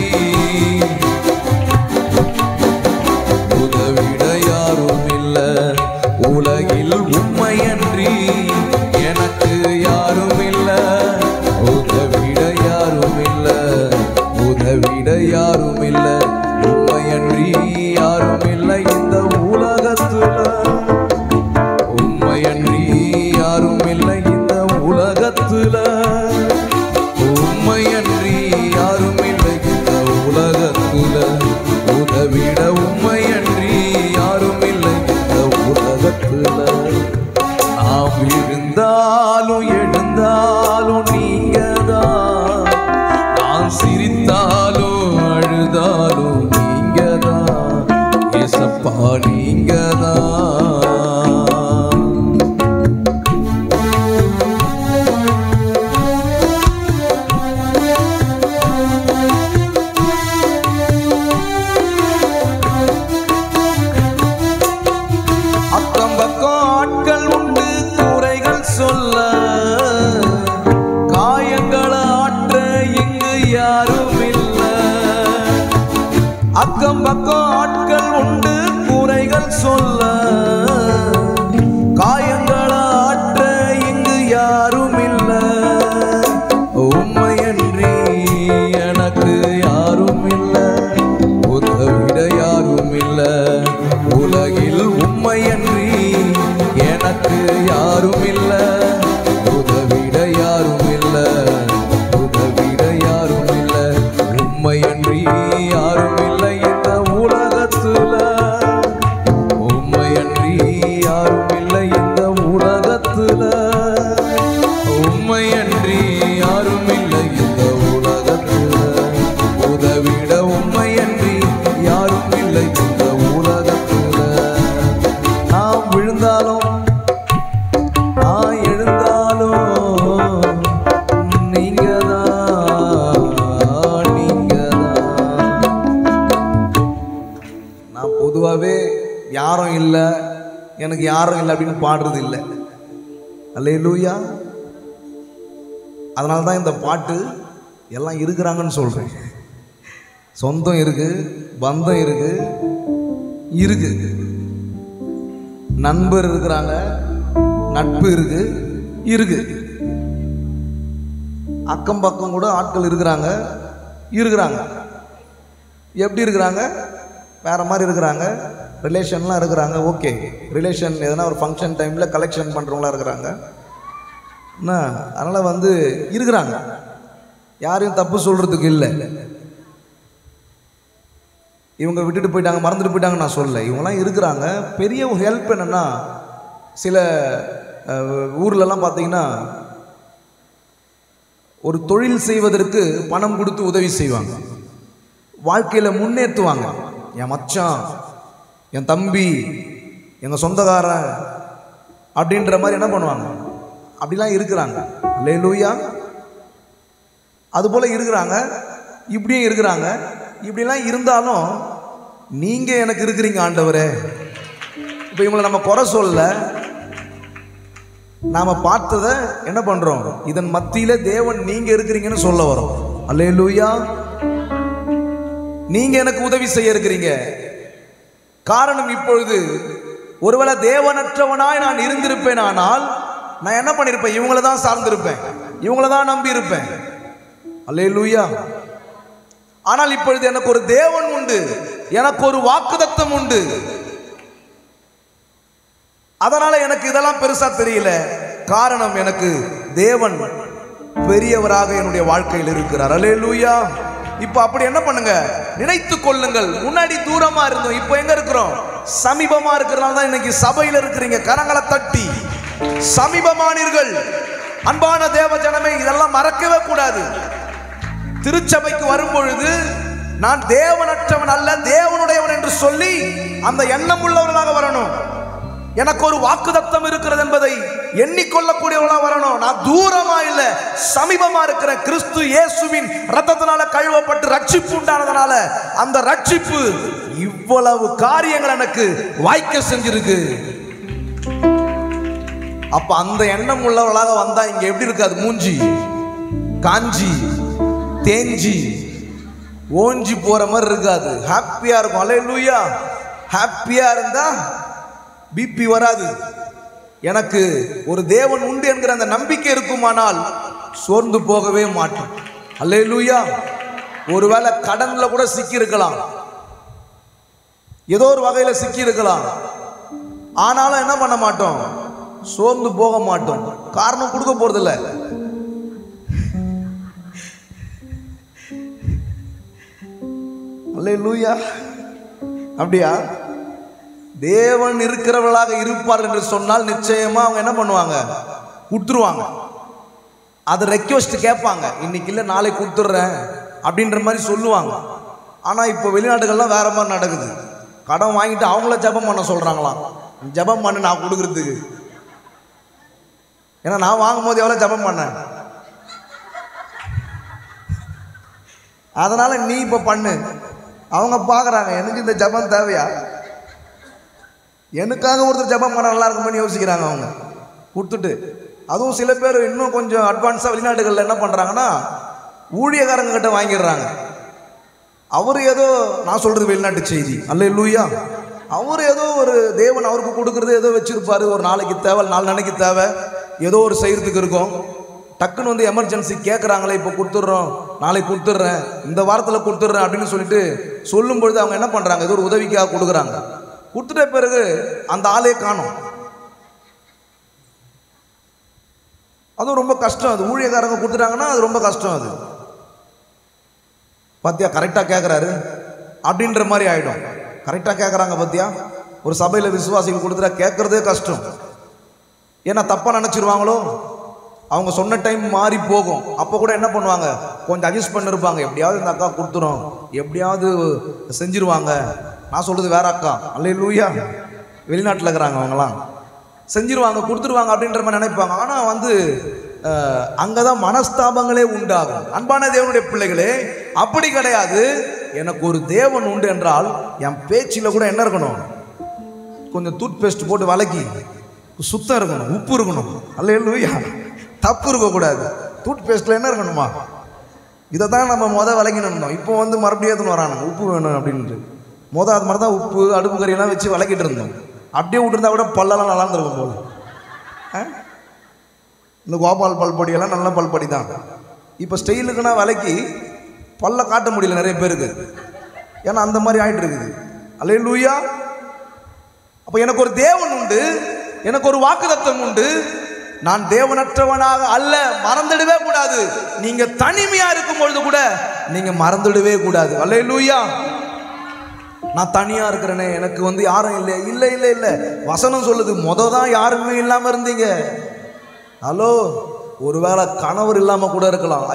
[SPEAKER 1] உதவிட யாரும் இல்ல. உலகில் உம்மையன்றி எனக்கு யாரும் இல்ல, உதவிட யாரும் இல்ல, உதவிட யாரும் இல்ல. உம்மையன்றி யாரும் இல்லை இந்த உலகத்துல, உம்மையன்றி யாரும் இல்லை இந்த உலகத்துல, உம்மையன்றி யாரும் இல்லை இந்த உலகத்துல, உதவிட உம்மையன்றி யாரும் இல்லை இந்த உலகத்துல. நாம் விழுந்தாலும் எழுந்தாலும் நீங்க தான், நான் சிரித்தாலும் அழுதாலும் நீங்க தான், ஏசப்பா நீங்க தான். அக்கம் பக்கம் ஆட்கள் உண்டு குறைகள் சொல்ல, காயங்களை ஆற்ற இங்கு யாரும் இல்ல. அக்கம் பக்கம் ஆட்கள் உண்டு குறைகள் சொல்ல, காயங்களை ஆற்ற இங்கு யாரும் இல்ல. உம்மையன்றி எனக்கு யாரும் இல்ல, உதவிட யாரும் இல்ல. உலகில் உம்மையன்றி எனக்கு யாரும் இல்ல, உதவிட யாரும் இல்ல, உதவிட யாரும் இல்ல. உம்மையன்றி யாரும் இல்லை இந்த உலகத்துல, உம்மையன்றி யாரும் இல்லை, எனக்கு யாரும் இல்லை அப்படின்னு பாடுறது இல்லை. அல்லேலூயா. அதனால தான் இந்த பாட்டு எல்லாம் இருக்கிறாங்கன்னு சொல்கிறேன். சொந்தம் இருக்கு, பந்தம் இருக்கு, இருக்கு, நண்பர் இருக்கிறாங்க, நட்பு இருக்கு, இருக்கு, அக்கம் பக்கம் கூட ஆட்கள் இருக்கிறாங்க, இருக்கிறாங்க. எப்படி இருக்கிறாங்க? வேற மாதிரி இருக்கிறாங்க. ரிலேஷன்லாம் இருக்கிறாங்க. ஓகே, ரிலேஷன் எதனா ஒரு ஃபங்க்ஷன் டைமில் கலெக்ஷன் பண்ணுறவங்களாம் இருக்கிறாங்க. என்ன அதனால் இருக்கிறாங்க. யாரையும் தப்பு சொல்கிறதுக்கு இல்லை. இவங்க விட்டுட்டு போயிட்டாங்க, மறந்துட்டு போயிட்டாங்க நான் சொல்லலை. இவங்கெல்லாம் இருக்கிறாங்க. பெரிய ஒரு ஹெல்ப் என்னென்னா, சில ஊர்லலாம் பார்த்தீங்கன்னா ஒரு தொழில் செய்வதற்கு பணம் கொடுத்து உதவி செய்வாங்க, வாழ்க்கையில் முன்னேற்றுவாங்க. என் மச்சான், என் தம்பி, எங்கள் சொந்தக்காரன் அப்படின்ற மாதிரி என்ன பண்ணுவாங்க, அப்படிலாம் இருக்கிறாங்க. அல்லேலூயா. அதுபோல் இருக்கிறாங்க, இப்படியும் இருக்கிறாங்க. இப்படிலாம் இருந்தாலும் நீங்கள் எனக்கு இருக்கிறீங்க ஆண்டவரே. இப்போ இவங்களை நம்ம குறை சொல்ல, நாம் பார்த்ததை என்ன பண்ணுறோம், இதன் மத்தியில் தேவன் நீங்கள் இருக்கிறீங்கன்னு சொல்ல வரோம். அல்லேலூயா. நீங்கள் எனக்கு உதவி செய்ய இருக்கிறீங்க. காரணம், இப்பொழுது ஒருவேளை தேவனற்றவனாய் நான் இருந்திருப்பேன், ஆனால் நான் என்ன பண்ணியிருப்பேன், இவங்களை தான் சார்ந்திருப்பேன், இவங்களை தான் நம்பி இருப்பேன். அல்லேலூயா. ஆனால் இப்பொழுது எனக்கு ஒரு தேவன் உண்டு, எனக்கு ஒரு வாக்குத்தத்தம் உண்டு. அதனால எனக்கு இதெல்லாம் பெருசா தெரியல. காரணம், எனக்கு தேவன் பெரியவராக என்னுடைய வாழ்க்கையில் இருக்கிறார். அல்லேலூயா. இப்ப அப்படி என்ன பண்ணுங்க, நினைத்து கொள்ளுங்கள். முன்னாடி தூரமா இருந்தோம், இப்போ எங்க இருக்கிறோம், சமீபமா இருக்கிறனால தான் இன்னைக்கு சபையில இருக்கிறீங்க. கரங்களை தட்டி சமீபமானீர்கள். அன்பான தேவ ஜனமே, இதெல்லாம் மறக்கவே கூடாது. திருச்சபைக்கு வரும்பொழுது நான் தேவனற்றவன் அல்ல, தேவனுடையவன் என்று சொல்லி அந்த எண்ணம் உள்ளவர்களாக வரணும். எனக்கு ஒரு வாக்குத்தத்தம் இருக்கிறது என்பதை எண்ணிக்கொள்ளக்கூடியவர்களாக வரணும். நான் தூரமா இல்ல, சமீபமா இருக்கிற கிறிஸ்து இயேசுவின் இரத்தத்தினால கழுவப்பட்டு ரட்சிப்பு உண்டானதனால அந்த ரட்சிப்பு இவ்வளவு காரியங்கள் எனக்கு வாய்க்க செஞ்சிருக்கு. அப்ப அந்த எண்ணம் உள்ளவர்களாக வந்தா இங்க எப்படி இருக்காது, மூஞ்சி காஞ்சி தேஞ்சி ஓஞ்சி போற மாதிரி இருக்காது, ஹாப்பியா இருக்கும். அல்லேலூயா. ஹாப்பியா இருந்தா பிபி வராது. எனக்கு ஒரு தேவன் உண்டு என்கிற அந்த நம்பிக்கை இருக்குமானால் சோர்ந்து போகவே மாட்டோம். அல்லேலூயா. ஒருவேளை கடன்ல கூட சிக்கி இருக்கலாம், ஏதோ ஒரு வகையில சிக்கி இருக்கலாம், ஆனாலும் என்ன பண்ண மாட்டோம், சோர்ந்து போக மாட்டோம். காரணம் கொடுக்க போறதில்லை. அல்லேலூயா. அப்படியா? தேவன் இருக்கிறவர்களாக இருப்பார் என்று சொன்னால் நிச்சயமா அவங்க என்ன பண்ணுவாங்க, கொடுத்துருவாங்க. அது ரெக்வெஸ்ட் கேட்பாங்க, இன்னைக்கு இல்லை நாளைக்கு கொடுத்துட்றேன் அப்படின்ற மாதிரி சொல்லுவாங்க. ஆனால் இப்போ வெளிநாடுகள்லாம் வேற மாதிரி நடக்குது. கடன் வாங்கிட்டு அவங்கள ஜெபம் பண்ண சொல்றாங்களாம். ஜெபம் பண்ணு நான் கொடுக்கறதுக்கு. ஏன்னா நான் வாங்கும் போது எவ்வளோ ஜெபம் பண்ணேன், அதனால நீ இப்போ பண்ணு. அவங்க பார்க்குறாங்க, எனக்கு இந்த ஜெபம் தேவையா, எனக்காக ஒருத்தர் ஜெபம் பண்ண நல்லா இருக்கும்னு யோசிக்கிறாங்க. அவங்க கொடுத்துட்டு, அதுவும் சில பேர் இன்னும் கொஞ்சம் அட்வான்ஸாக வெளிநாடுகளில் என்ன பண்ணுறாங்கன்னா, ஊழியக்காரங்க கிட்ட வாங்கிடுறாங்க. அவர் ஏதோ, நான் சொல்கிறது வெளிநாட்டு செய்தி, அல்லேலூயா, அவர் ஏதோ ஒரு தேவன் அவருக்கு கொடுக்குறது ஏதோ வச்சுருப்பார். ஒரு நாளைக்கு தேவை, 4 நாளைக்கு தேவை, ஏதோ ஒரு செய்கிறதுக்கு இருக்கும். டக்குன்னு எமர்ஜென்சி கேட்குறாங்களே, இப்போ கொடுத்துட்றோம், நாளைக்கு கொடுத்துட்றேன், இந்த வாரத்தில் கொடுத்துட்றேன் அப்படின்னு சொல்லிட்டு சொல்லும் பொழுது அவங்க என்ன பண்ணுறாங்க, ஏதோ ஒரு உதவிக்காக கொடுக்குறாங்க. கொடுத்துட்ட பிறகு அந்த ஆளே காணும். அதுவும் ரொம்ப கஷ்டம். அது ஊழியக்காரங்க கொடுத்துட்டாங்கன்னா அது ரொம்ப கஷ்டம். அது பாத்தியா கரெக்டாக கேட்குறாரு அப்படின்ற மாதிரி ஆகிடும். கரெக்டாக கேட்குறாங்க பாத்தியா. ஒரு சபையில் விசுவாசிகள் கொடுத்துட்டா கேட்குறதே கஷ்டம். ஏன்னா தப்பாக நினச்சிருவாங்களோ, அவங்க சொன்ன டைம் மாறி போகும். அப்போ கூட என்ன பண்ணுவாங்க, கொஞ்சம் அட்ஜஸ்ட் பண்ணிருப்பாங்க. எப்படியாவது இந்த அக்கா கொடுத்துரும், எப்படியாவது செஞ்சிருவாங்க. நான் சொல்கிறது வேற அக்கா, அல்லேலூயா, வெளிநாட்டில் இருக்கிறாங்க, அவங்களாம் செஞ்சிருவாங்க, கொடுத்துருவாங்க அப்படின்ற மாதிரி நினைப்பாங்க. ஆனால் அங்கே தான் மனஸ்தாபங்களே உண்டாகும். அன்பான தேவனுடைய பிள்ளைகளே, அப்படி கிடையாது. எனக்கு ஒரு தேவன் உண்டு என்றால் என் பேச்சில் கூட என்ன இருக்கணும், கொஞ்சம் டூத் பேஸ்ட் போட்டு வளக்கி சுத்தம் இருக்கணும், உப்பு இருக்கணும். அல்லேலூயா. தப்பு இருக்கக்கூடாது. டூத் பேஸ்ட்டில் என்ன இருக்கணுமா? இதை தான் நம்ம விளக்கின்னு. இப்போ மறுபடியும் எடுத்துன்னு வரானுங்க உப்பு வேணும் அப்படின்ட்டு. அது மாதிரி தான் உப்பு அடுப்பு கறியெல்லாம் வச்சு வளக்கிட்டு இருந்தோம். அப்படியே விட்டுருந்தா கூட பல்லெல்லாம் நல்லா இருந்திருக்கும் போல. இந்த கோபால் பல்பொடியெல்லாம் நல்ல பல்பொடி தான். இப்போ ஸ்டைலுக்குன்னா விலைக்கு பல்ல காட்ட முடியல நிறைய பேருக்கு. ஏன்னா அந்த மாதிரி ஆகிட்டு இருக்குது. அல்லேலூயா. அப்போ எனக்கு ஒரு தேவன் உண்டு, எனக்கு ஒரு வாக்குத்தத்தம் உண்டு. நான் தேவனற்றவனாக அல்ல, மறந்துடவே கூடாது. நீங்க தனிமையா இருக்கும் பொழுது கூட நீங்க மறந்துடவே கூடாது. அல்லேலூயா. நான் தனியா இருக்கிறேனே, எனக்கு யாரும் இல்லை. இல்லை இல்லை இல்லை, வசனம் சொல்லுது தான் யாருமே இல்லாம இருந்தீங்க. ஹலோ, ஒருவேளை கணவர் இல்லாம கூட இருக்கலாம்.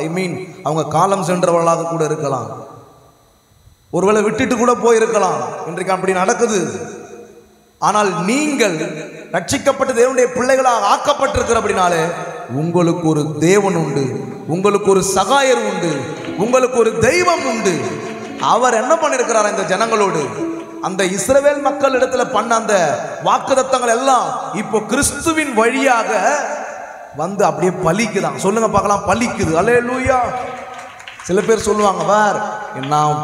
[SPEAKER 1] அவங்க காலம் சென்றவர்களாக கூட இருக்கலாம். ஒருவேளை விட்டுட்டு கூட போயிருக்கலாம். இன்றைக்கு அப்படி நடக்குது. ஆனால் நீங்கள் ரட்சிக்கப்பட்ட தேவனுடைய பிள்ளைகளாக ஆக்கப்பட்டிருக்கிற அப்படினாலே உங்களுக்கு ஒரு தேவன் உண்டு, உங்களுக்கு ஒரு சகாயர் உண்டு, உங்களுக்கு ஒரு தெய்வம் உண்டு. அவர் என்ன பண்ணிருக்கிறார் இந்த ஜனங்களோடு? அந்த இஸ்ரவேல் மக்கள் இடத்துல பண்ண அந்த வாக்குத்தத்தங்கள் எல்லாம் இப்போ கிறிஸ்துவின் வழியாக அப்படியே பலிக்குதான். சொல்லுங்க பார்க்கலாம், பலிக்குது. அல்லேலூயா. சில பேர் சொல்லுவாங்க, பார் நான்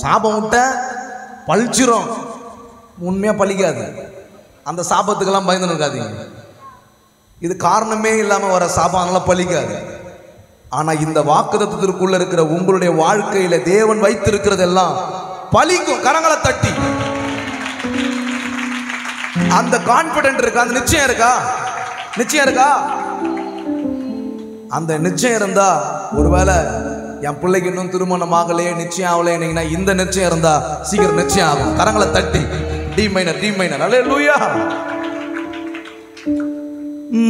[SPEAKER 1] சாபம் விட்டேன் பழிச்சிரும். உண்மையா பலிக்காது. அந்த சாபத்துக்கெல்லாம் பயந்து இருக்காதீங்க. இது காரணமே இல்லாம வர சாபம், அதெல்லாம் பலிக்காது. ஆனா இந்த வாக்குத்தத்தத்திற்குள்ள இருக்கிற உங்களுடைய வாழ்க்கையில தேவன் வைத்திருக்கிறதெல்லாம் பலிக்கும். கரங்களை தட்டி அந்த கான்பிடென்ட் இருக்கா? அந்த நிச்சயம் இருக்கா? நிச்சயம் இருக்கா? அந்த நிச்சயம் இருந்தா, ஒருவேளை என் பிள்ளைக்கு இன்னும் திருமணம் ஆகலையே, நிச்சயம் ஆகலையே, இந்த நிச்சயம் இருந்தா சீக்கிரம் நிச்சயம் ஆகும். கரங்களை தட்டி டி மைனர், டி மைனர். அல்லேலூயா.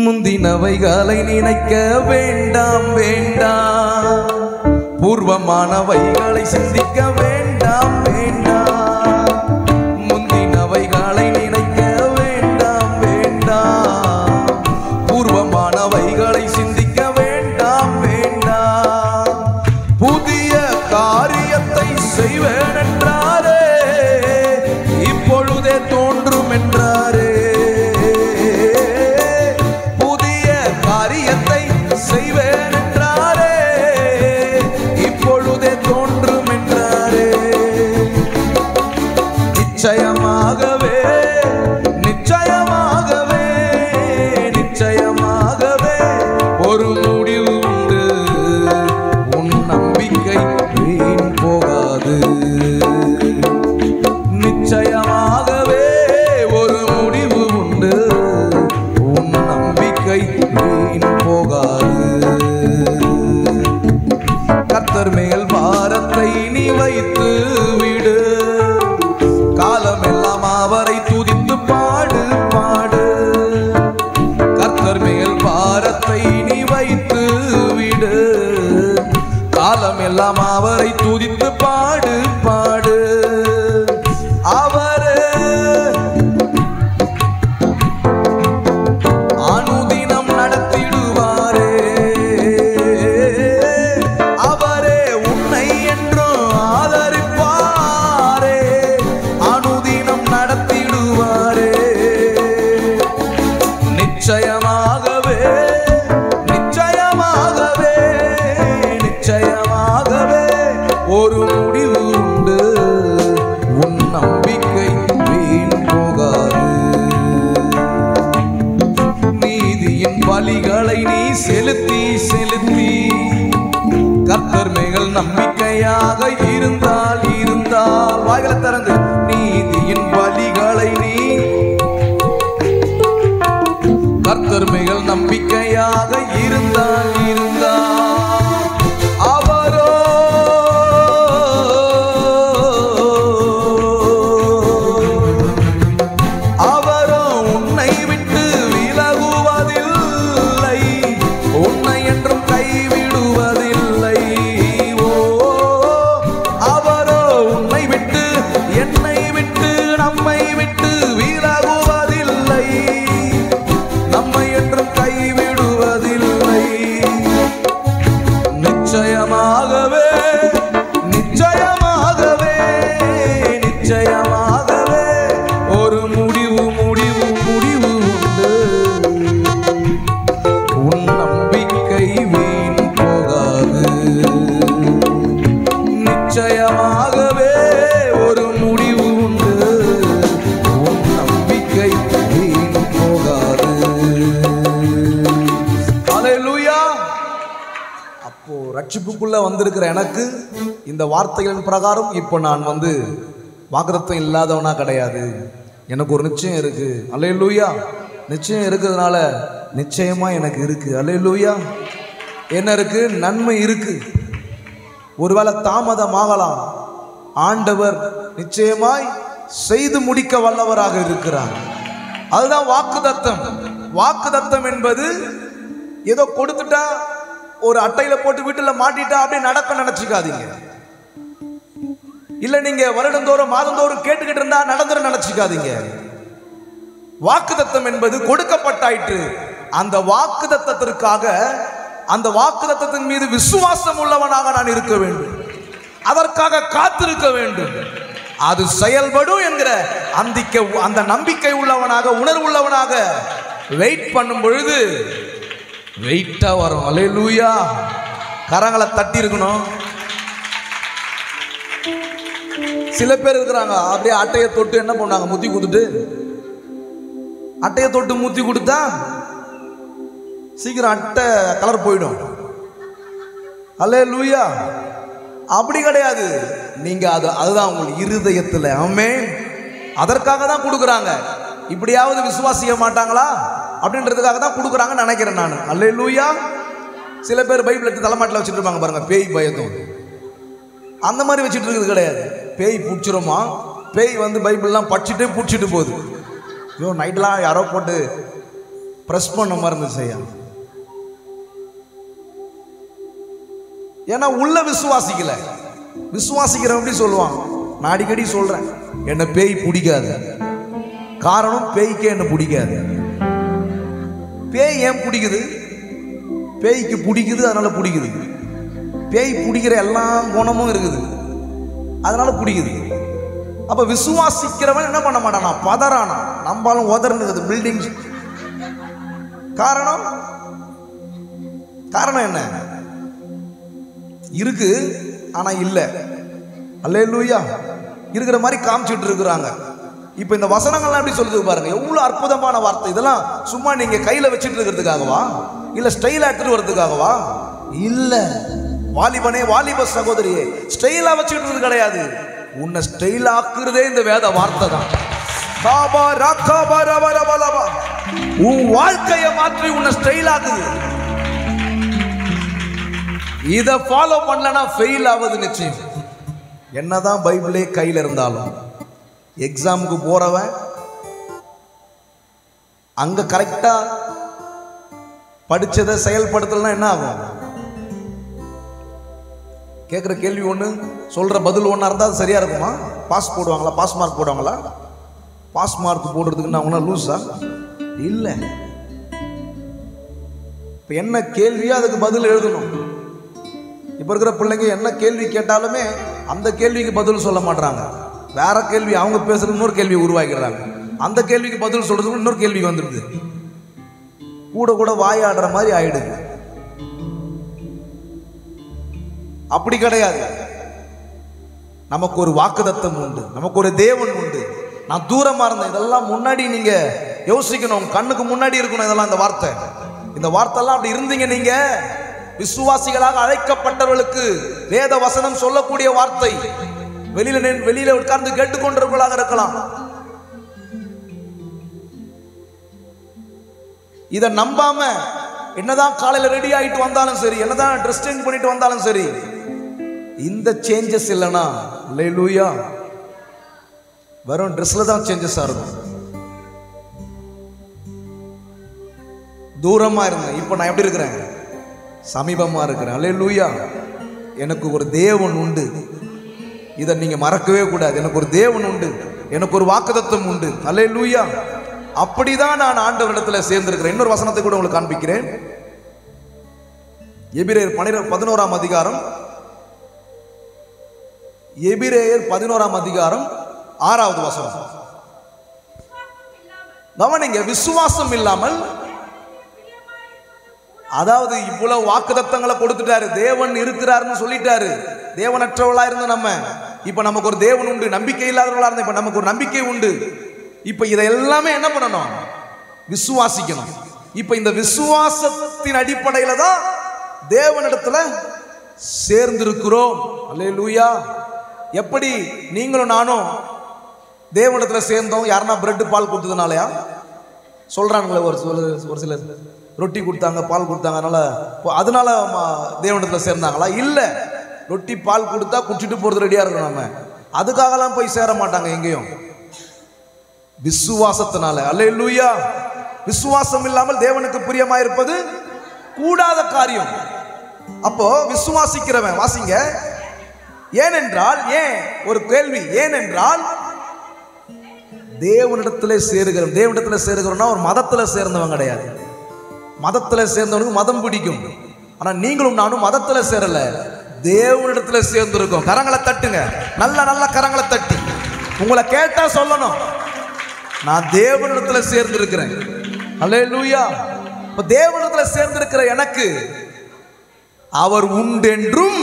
[SPEAKER 1] முந்தினவைகளை நினைக்க வேண்டாம் வேண்டாம், பூர்வமானவைகளை சிந்திக்க வேண்டாம் வேண்டாம். முந்தினவைகளை நினைக்க வேண்டாம் வேண்டாம், பூர்வமானவைகளை சிந்திக்க வேண்டாம் வேண்டாம். புதிய காரியத்தை செய்வேன் என்றாரே, இப்பொழுதே தோன்றும் என்றாரே. புதிய காரியத்தை செய்வேன் என்றாரே, இப்பொழுதே தோன்றும் என்றாரே. நிச்சயமாகவே நிச்சயமாகவே நிச்சயமாகவே ஒரு முடிவு உண்டு, உன் நம்பிக்கை வீண் போகாது. நிச்சயமாகவே ஒரு முடிவு உண்டு, உன் நம்பிக்கை வீண் போகாது. கர்த்தர் மேல் பாரத்தை நீ வைத்து விடு, காலமெல்லாம் அவரை துதித்து பாடு பாடு. கர்த்தர் மேல் பாரத்தை நீ வைத்து விடு, காலமெல்லாம் அவரை துதித்து பாடு பாடு. அவரே அனுதினம் நடத்திடுவாரே, அவரே உன்னை என்றும் ஆதரிப்பாரே, அனுதினம் நடத்திடுவாரே. நிச்சயமாகவே நிச்சயமாகவே நிச்சயமாகவே ஒரு முடிவு உண்டு, உன் நம்பிக்கை வீண் போகாது. நீதியின் பலிகளை நீ செலுத்தி செலுத்தி கர்த்தர் மேல் நம்பிக்கையாக இருந்தால் இருந்தால், வாய்களை திறந்து, நீதியின் பலிகளை நீ கர்த்தர் மேல் நம்பிக்கையாக இருந்தால் இருந்தால், அவரோ அவரோ உன்னை விட்டு விலகுவதில்லை, உன்னை என்றும் கைவிடுவதில்லை. ஓ, அவரோ உன்னை விட்டு என்னை விட்டு நம்மை விட்டு விலகுவதில்லை, நம்மை என்றும் கைவிடுவதில்லை. நிச்சயமாகவே நிச்சயமாகவே நிச்சயமாகவே ஒரு ரட்சிப்புக்குள்ள வந்திருக்கிற எனக்கு இந்த வார்த்தைகளின் பிரகாரம் இப்போ நான் வாக்குத்தத்தம் இல்லாதவனா கிடையாது. எனக்கு ஒரு நிச்சயம் இருக்கு. அல்லேலூயா. நிச்சயம் இருக்கிறதுனால நிச்சயமா எனக்கு இருக்கு. அல்லேலூயா. என்ன இருக்கு? நன்மை இருக்கு. ஒருவேளை தாமதமாகலாம், ஆண்டவர் நிச்சயமாய் செய்து முடிக்க வல்லவராக இருக்கிறார். அதுதான் வாக்குத்தத்தம். வாக்குத்தத்தம் என்பது ஏதோ கொடுத்துட்டா, ஒரு அட்டையில போட்டு வீட்டில் மாட்டிட்டா அப்படியே நடக்க நினைச்சுக்காதீங்க. இல்ல நீங்க வருடந்தோறும் மாதந்தோறும் கேட்டுக்கிட்டு இருந்தா நடந்துற நினைச்சுக்காதீங்க. வாக்குத்தத்தம் என்பது கொடுக்கப்பட்டாயிற்று. அந்த வாக்குத்தத்தத்திற்காக, அந்த வாக்குத்தத்தத்தின் மீது விசுவாசம் உள்ளவனாக நான் இருக்க வேண்டும். அதற்காக காத்திருக்க வேண்டும். அது செயல்படும் என்கிற அந்த நம்பிக்கை உள்ளவனாக, உணர்வுள்ளவனாக வெயிட் பண்ணும் பொழுது வெயிட்டா வரும். அல்லேலூயா. கரங்களை தட்டி இருக்கணும். சில பேர் இருக்கிறாங்க, அப்படியே அட்டையை தொட்டு என்ன பண்ணாங்க, முத்தி கொடுத்துட்டு, அட்டையை தொட்டு முத்தி கொடுத்தா சீக்கிரம் அட்டை கலர் போயிடும். அல்லேலூயா. அப்படி கிடையாது. நீங்க அதுதான் உங்களுக்கு இருதயத்தில். ஆமென். அதற்காக தான் கொடுக்குறாங்க. இப்படியாவது விசுவாசிக்க மாட்டாங்களா அப்படின்றதுக்காக தான் கொடுக்குறாங்கன்னு நினைக்கிறேன் நான். அல்லேலூயா. சில பேர் பைபிள் எடுத்து தலைமாட்டில் வச்சுட்டு இருப்பாங்க பாருங்க, பேய் பயத்தும். அந்த மாதிரி வச்சுட்டு இருக்குது கிடையாது. பேய் பிடிச்சிருமா? பேய் பைபிள்லாம் படிச்சுட்டு பிடிச்சிட்டு போகுது. ஐயோ, நைட்லாம் யாரோ போட்டு ப்ரெஸ் பண்ண மாதிரி இருந்துச்சு. ஏன்னா உள்ள விசுவாசிக்கல. விசுவாசிக்கிறவன் எப்படி சொல்லுவான்? நான் அடிக்கடி சொல்றேன், என்ன பேய் பிடிக்காது. காரணம், பேய்க்கே என்ன பிடிக்காது. பேய் ஏன் பிடிக்குது? பேய்க்கு பிடிக்குது, அதனால பிடிக்குது. பேய் பிடிக்கிற எல்லா குணமும் இருக்குது, அதனால பிடிக்குது. அப்ப விசுவாசிக்கிறவன் என்ன பண்ண மாட்டானா? பதறானா. நம்பாலும் உதர்ந்துக்குது பில்டிங். காரணம் என்ன? இருக்கு ஆனா இல்ல. அல்லேலூயா. இருக்கிற மாதிரி காமிச்சிட்டு இருக்கிறாங்க. இப்ப இந்த வசனங்கள்லாம் எப்படி சொல்லுது பாருங்க, எவ்வளவு அற்புதமான வார்த்தை. இதெல்லாம் சும்மா நீங்க கையில வச்சுட்டு இருக்கிறதுக்காகவா? இல்ல ஸ்டைலா எடுத்துட்டு வரதுக்காகவா? இல்ல. வாலிபனே, வாலிப சகோதரியே, ஸ்டைலா வச்சுட்டு இருக்கிறது கிடையாது. உன்னை ஸ்டைல் ஆக்குறதே இந்த வேத வார்த்தை தான். உன் வாழ்க்கையை மாற்றி உன்னை ஸ்டைல் ஆக்குது. இதை ஃபாலோ பண்ணலனா ஃபெயில் ஆவது நிச்சயம். என்னதான் பைபிளே கையில் இருந்தாலும் எக்ஸாமுக்கு போறவன் அங்க கரெக்டா படிச்சதை செயல்படுத்தலாம் என்ன ஆகும்? கேட்குற கேள்வி ஒன்று, சொல்ற பதில் ஒன்றா இருந்தால் அது சரியா இருக்குமா? பாஸ் போடுவாங்களா? பாஸ் மார்க் போடுவாங்களா? பாஸ் மார்க் போடுறதுக்கு நான் ஒன்றா லூஸா? இல்லை. இப்போ என்ன கேள்வியோ அதுக்கு பதில் எழுதணும். இப்போ இருக்கிற பிள்ளைங்க என்ன கேள்வி கேட்டாலுமே அந்த கேள்விக்கு பதில் சொல்ல மாட்டாங்க. வேற கேள்வி அவங்க பேசுறது இன்னொரு கேள்வி உருவாக்கிறாங்க. அந்த கேள்விக்கு பதில் சொல்றதுக்கு இன்னொரு கேள்வி வந்துடுது. கூட கூட வாயாடுற மாதிரி ஆயிடுது. அப்படி கிடையாது. நமக்கு ஒரு வாக்குத்தத்தம் உண்டு, நமக்கு ஒரு தேவன் உண்டு. நான் தூரமா இருந்தேன். இதெல்லாம் முன்னாடி நீங்க யோசிக்கணும், கண்ணுக்கு முன்னாடி இருக்கணும். இதெல்லாம் இந்த வார்த்தைலாம் அப்படி இருந்தீங்க. நீங்க விசுவாசிகளாக அழைக்கப்பட்டவர்களுக்கு வேத வசனம் சொல்லக்கூடிய வார்த்தை. வெளியில உட்கார்ந்து கேட்டுக்கொண்டவர்களாக இருக்கலாம். இதை நம்பாம என்னதான் காலையில ரெடி ஆயிட்டு வந்தாலும் சரி, என்னதான் ட்ரெஸ் சேஞ்ச் பண்ணிட்டு வந்தாலும் சரி, இந்த சேஞ்சஸ் இல்லைன்னா அல்லேலூயா, வெறும் ட்ரெஸ்ல தான் சேஞ்சஸ் இருக்கும். தூரமா இருந்தேன், இப்போ நான் எப்படி இருக்கிறேன்? சமீபமா இருக்கிறேன். அல்லேலூயா. எனக்கு ஒரு தேவன் உண்டு. இதை நீங்க மறக்கவே கூடாது. எனக்கு ஒரு தேவன் உண்டு, எனக்கு ஒரு வாக்குத்தத்தம் உண்டு. அல்லேலூயா. அப்படிதான் நான் ஆண்டவரிடத்தில் சேர்ந்திருக்கிறேன். இன்னொரு வசனத்தை கூட உங்களுக்கு காண்பிக்கிறேன். எபிரேயர் 11ஆம் அதிகாரம், எபிரேயர் 11ஆம் அதிகாரம் 6வது வசனம். கவனிங்க, விசுவாசம் இல்லாமல், அதாவது இவ்வளவு வாக்குத்தத்தங்களை கொடுத்துட்டாரு, தேவன் இருக்கிறாருன்னு சொல்லிட்டாரு. தேவனற்றவளா இருந்த நம்ம இப்ப நமக்கு ஒரு தேவன் உண்டு. நம்பிக்கை இல்லாதவளா இருந்த இப்ப நமக்கு ஒரு நம்பிக்கை உண்டு. இப்ப இதை எல்லாமே என்ன பண்ணணும்? விசுவாசிக்கணும். இப்ப இந்த விசுவாசத்தின் அடிப்படையில தான் தேவனிடத்துல சேர்ந்திருக்கிறோம். அல்லேலூயா. எப்படி நீங்களும் நானும் தேவனிடத்துல சேர்ந்தோம்? யாருன்னா பிரெட் பால் கொடுத்ததுனாலயா? சொல்றாங்களே ஒரு சிலர் ரொட்டி கொடுத்தாங்க, பால் கொடுத்தாங்க, அதனால தேவனிடத்துல சேர்ந்தாங்களா? இல்ல. ரொட்டி பால் கொடுத்தா குடிச்சிட்டு போறது ரெடியா இருக்கணும். நம்ம அதுக்காகலாம் போய் சேர மாட்டாங்க எங்கேயும். விசுவாசத்தினால. அல்லேலூயா. விசுவாசம் இல்லாமல் தேவனுக்கு பிரியமா இருப்பது கூடாத காரியம். அப்போ விசுவாசிக்கிறவன், வாசிங்க, ஏனென்றால், ஏன் ஒரு கேள்வி, ஏனென்றால் தேவனிடத்திலே சேருகிறோம். தேவனிடத்துல சேருகிறோம்னா ஒரு மதத்துல சேர்ந்தவன் கிடையாது. மதத்துல சேர்ந்தவனுக்கு மதம் பிடிக்கும். ஆனா நீங்களும் நானும் மதத்துல சேரல, தேவனிடத்துல சேர்ந்திருக்கோம். கரங்களை தட்டுங்க, நல்ல நல்ல கரங்களை தட்டி. உங்களை கேட்டா சொல்லணும், நான் தேவனிடத்துல சேர்ந்திருக்கிறேன். அல்லேலூயா. இப்ப தேவனிடத்துல சேர்ந்திருக்கிற எனக்கு அவர் உண்டென்றும்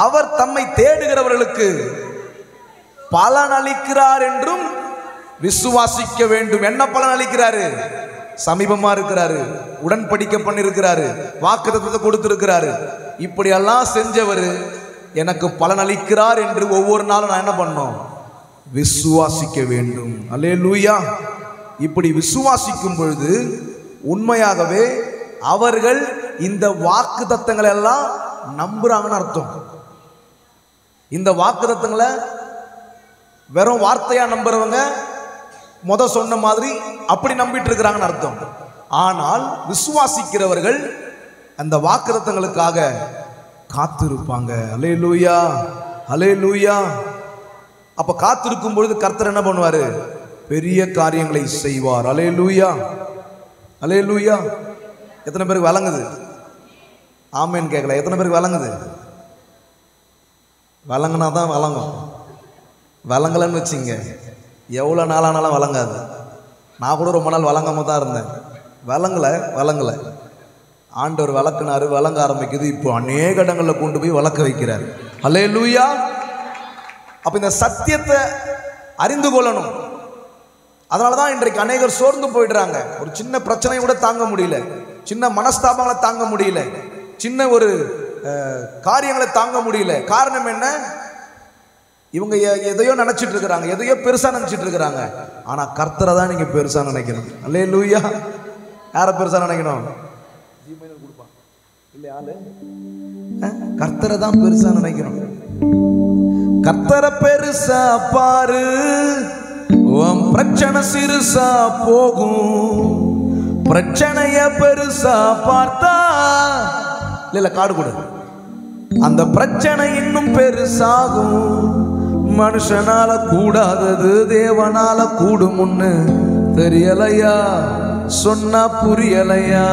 [SPEAKER 1] அவர் தம்மை தேடுகிறவர்களுக்கு பலன் அளிக்கிறார் என்றும் விசுவாசிக்க வேண்டும். என்ன பலன் அளிக்கிறாரு? சமீபமா இருக்கிறாரு, உடன்படிக்கை பண்ணிருக்கிறாரு, வாக்குத்தத்தத்தை கொடுத்திருக்கிறாரு. இப்படி எல்லாம் செஞ்சவர் எனக்கு பலன் அளிக்கிறார் என்று ஒவ்வொரு நாளும் நான் என்ன பண்ணோம்? விசுவாசிக்க வேண்டும். அல்லேலூயா. இப்படி விசுவாசிக்கும் பொழுது உண்மையாகவே அவர்கள் இந்த வாக்குத்தத்தங்களை எல்லாம் நம்புறாங்கன்னு அர்த்தம். இந்த வாக்குத்தத்தங்களை வெறும் வார்த்தையா நம்புறவங்க சொன்ன மாதிரி அப்படி நம்பிட்டு இருக்கிறாங்கன்னு அர்த்தம். ஆனால் விசுவாசிக்கிறவர்கள் அந்த வாக்குத்தத்தங்களுக்காக காத்திருப்பாங்க. அல்லேலூயா, அல்லேலூயா. அப்ப காத்திருக்கும் பொழுது கர்த்தர் என்ன பண்ணுவாரு? பெரிய காரியங்களை செய்வார். அல்லேலூயா, அல்லேலூயா. எத்தனை பேருக்கு வழங்குது? ஆமேன்னு கேட்கல. எத்தனை பேருக்கு வழங்குது? வழங்கினா தான் வழங்கும். வழங்கலன்னு வச்சுங்க, எவ்வளோ நாளானாலும் வழங்காது. நான் கூட ரொம்ப நாள் வழங்காம தான் இருந்தேன். வழங்கலை. ஆண்டவர் வளர்க்கினாரு, வழங்க ஆரம்பிக்குது. இப்போ அநேக இடங்களில் கொண்டு போய் வளர்க்க வைக்கிறார். அல்லேலூயா. அப்போ இந்த சத்தியத்தை அறிந்து கொள்ளணும். அதனால தான் இன்றைக்கு அநேகர் சோர்ந்து போயிடுறாங்க. ஒரு சின்ன பிரச்சனையை கூட தாங்க முடியல, சின்ன மனஸ்தாபங்களை தாங்க முடியல, சின்ன ஒரு காரியங்களை தாங்க முடியல. காரணம் என்ன? இவங்க எதையோ நினைச்சிட்டு இருக்கிறாங்க, எதையோ பெருசா நினைச்சிட்டு இருக்கிறாங்க. ஆனா கர்த்தரை தான் நீங்க பெருசா நினைக்கணும். அல்லேலூயா. யார பெருசா நினைக்கணும்? கர்த்தரை தான் பெருசா நினைக்கணும். கர்த்தரை பெருசா பாரு, உன் பிரச்சனை சிறுசா போகும். பிரச்சனைய பெருசா பார்த்தா இல்ல காடு கொடு, அந்த பிரச்சனை இன்னும் பெருசாகும். மனுஷனால கூடாதது தேவனால கூடுமுன்னு தெரியலையா? சொன்னா புரியலையா?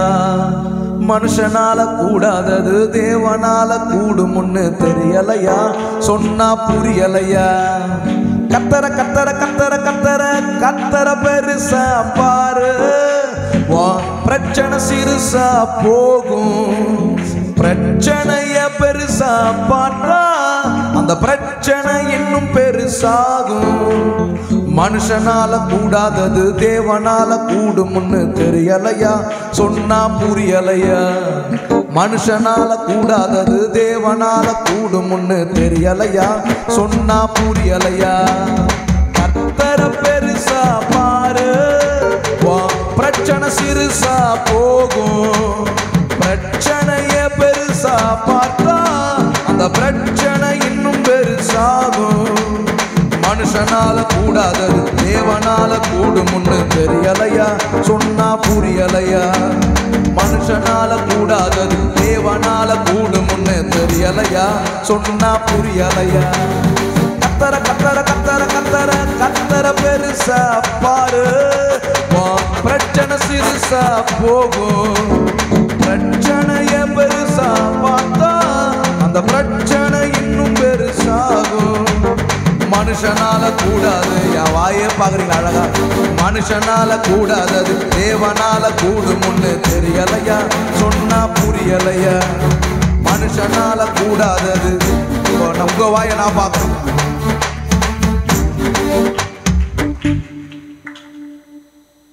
[SPEAKER 1] மனுஷனால கூடாதது தேவனால கூடுமுன்னு தெரியலையா? சொன்னா புரியலையா? கத்தர கத்தர கத்தர கத்தர கத்தர பெருசா பாரு, பிரச்சனை சிறுசா போகும். பிரச்சனைய பெருசா பார்த்தா அந்த பிரச்சனை இன்னும் பெருசாகும். மனுஷனால கூடாதது தேவனால கூடுமுன்னு தெரியலையா? சொன்னா புரியலையா? மனுஷனால கூடாதது தேவனால கூடுமுன்னு தெரியலையா? சொன்னா புரியலையா? கர்த்தர பெருசா பாரு, பிரச்சனை சிறுசா போகும். பிரச்சனைய பெருசா பார்த்தா அந்த பிரச்சனை இன்னும் பெருசாகும். மனுஷனால கூடாதது தேவனால கூடுமுன்னு தெரியலையா? சொன்னா புரியலையா? மனுஷனால கூடாதது தேவனால கூடுமுன்னு தெரியலையா? சொன்னா புரியலையா? கத்தர கத்தர கத்தர கத்தர கத்தர பெருசா பாரு, பிரச்சனை சிறுசா போகும். பிரச்சனைய பெருசா பார்த்தா அந்த பிரச்சனை இன்னும் பெருசாகும். மனுஷனால கூடாது, என் வாயே பாக்குறீங்க அழகா. மனுஷனால கூடாதது தேவனால கூடுமுன்னு தெரியலையா? சொன்னா புரியலையா? மனுஷனால கூடாதது உங்க வாய நான் பார்க்கணும்.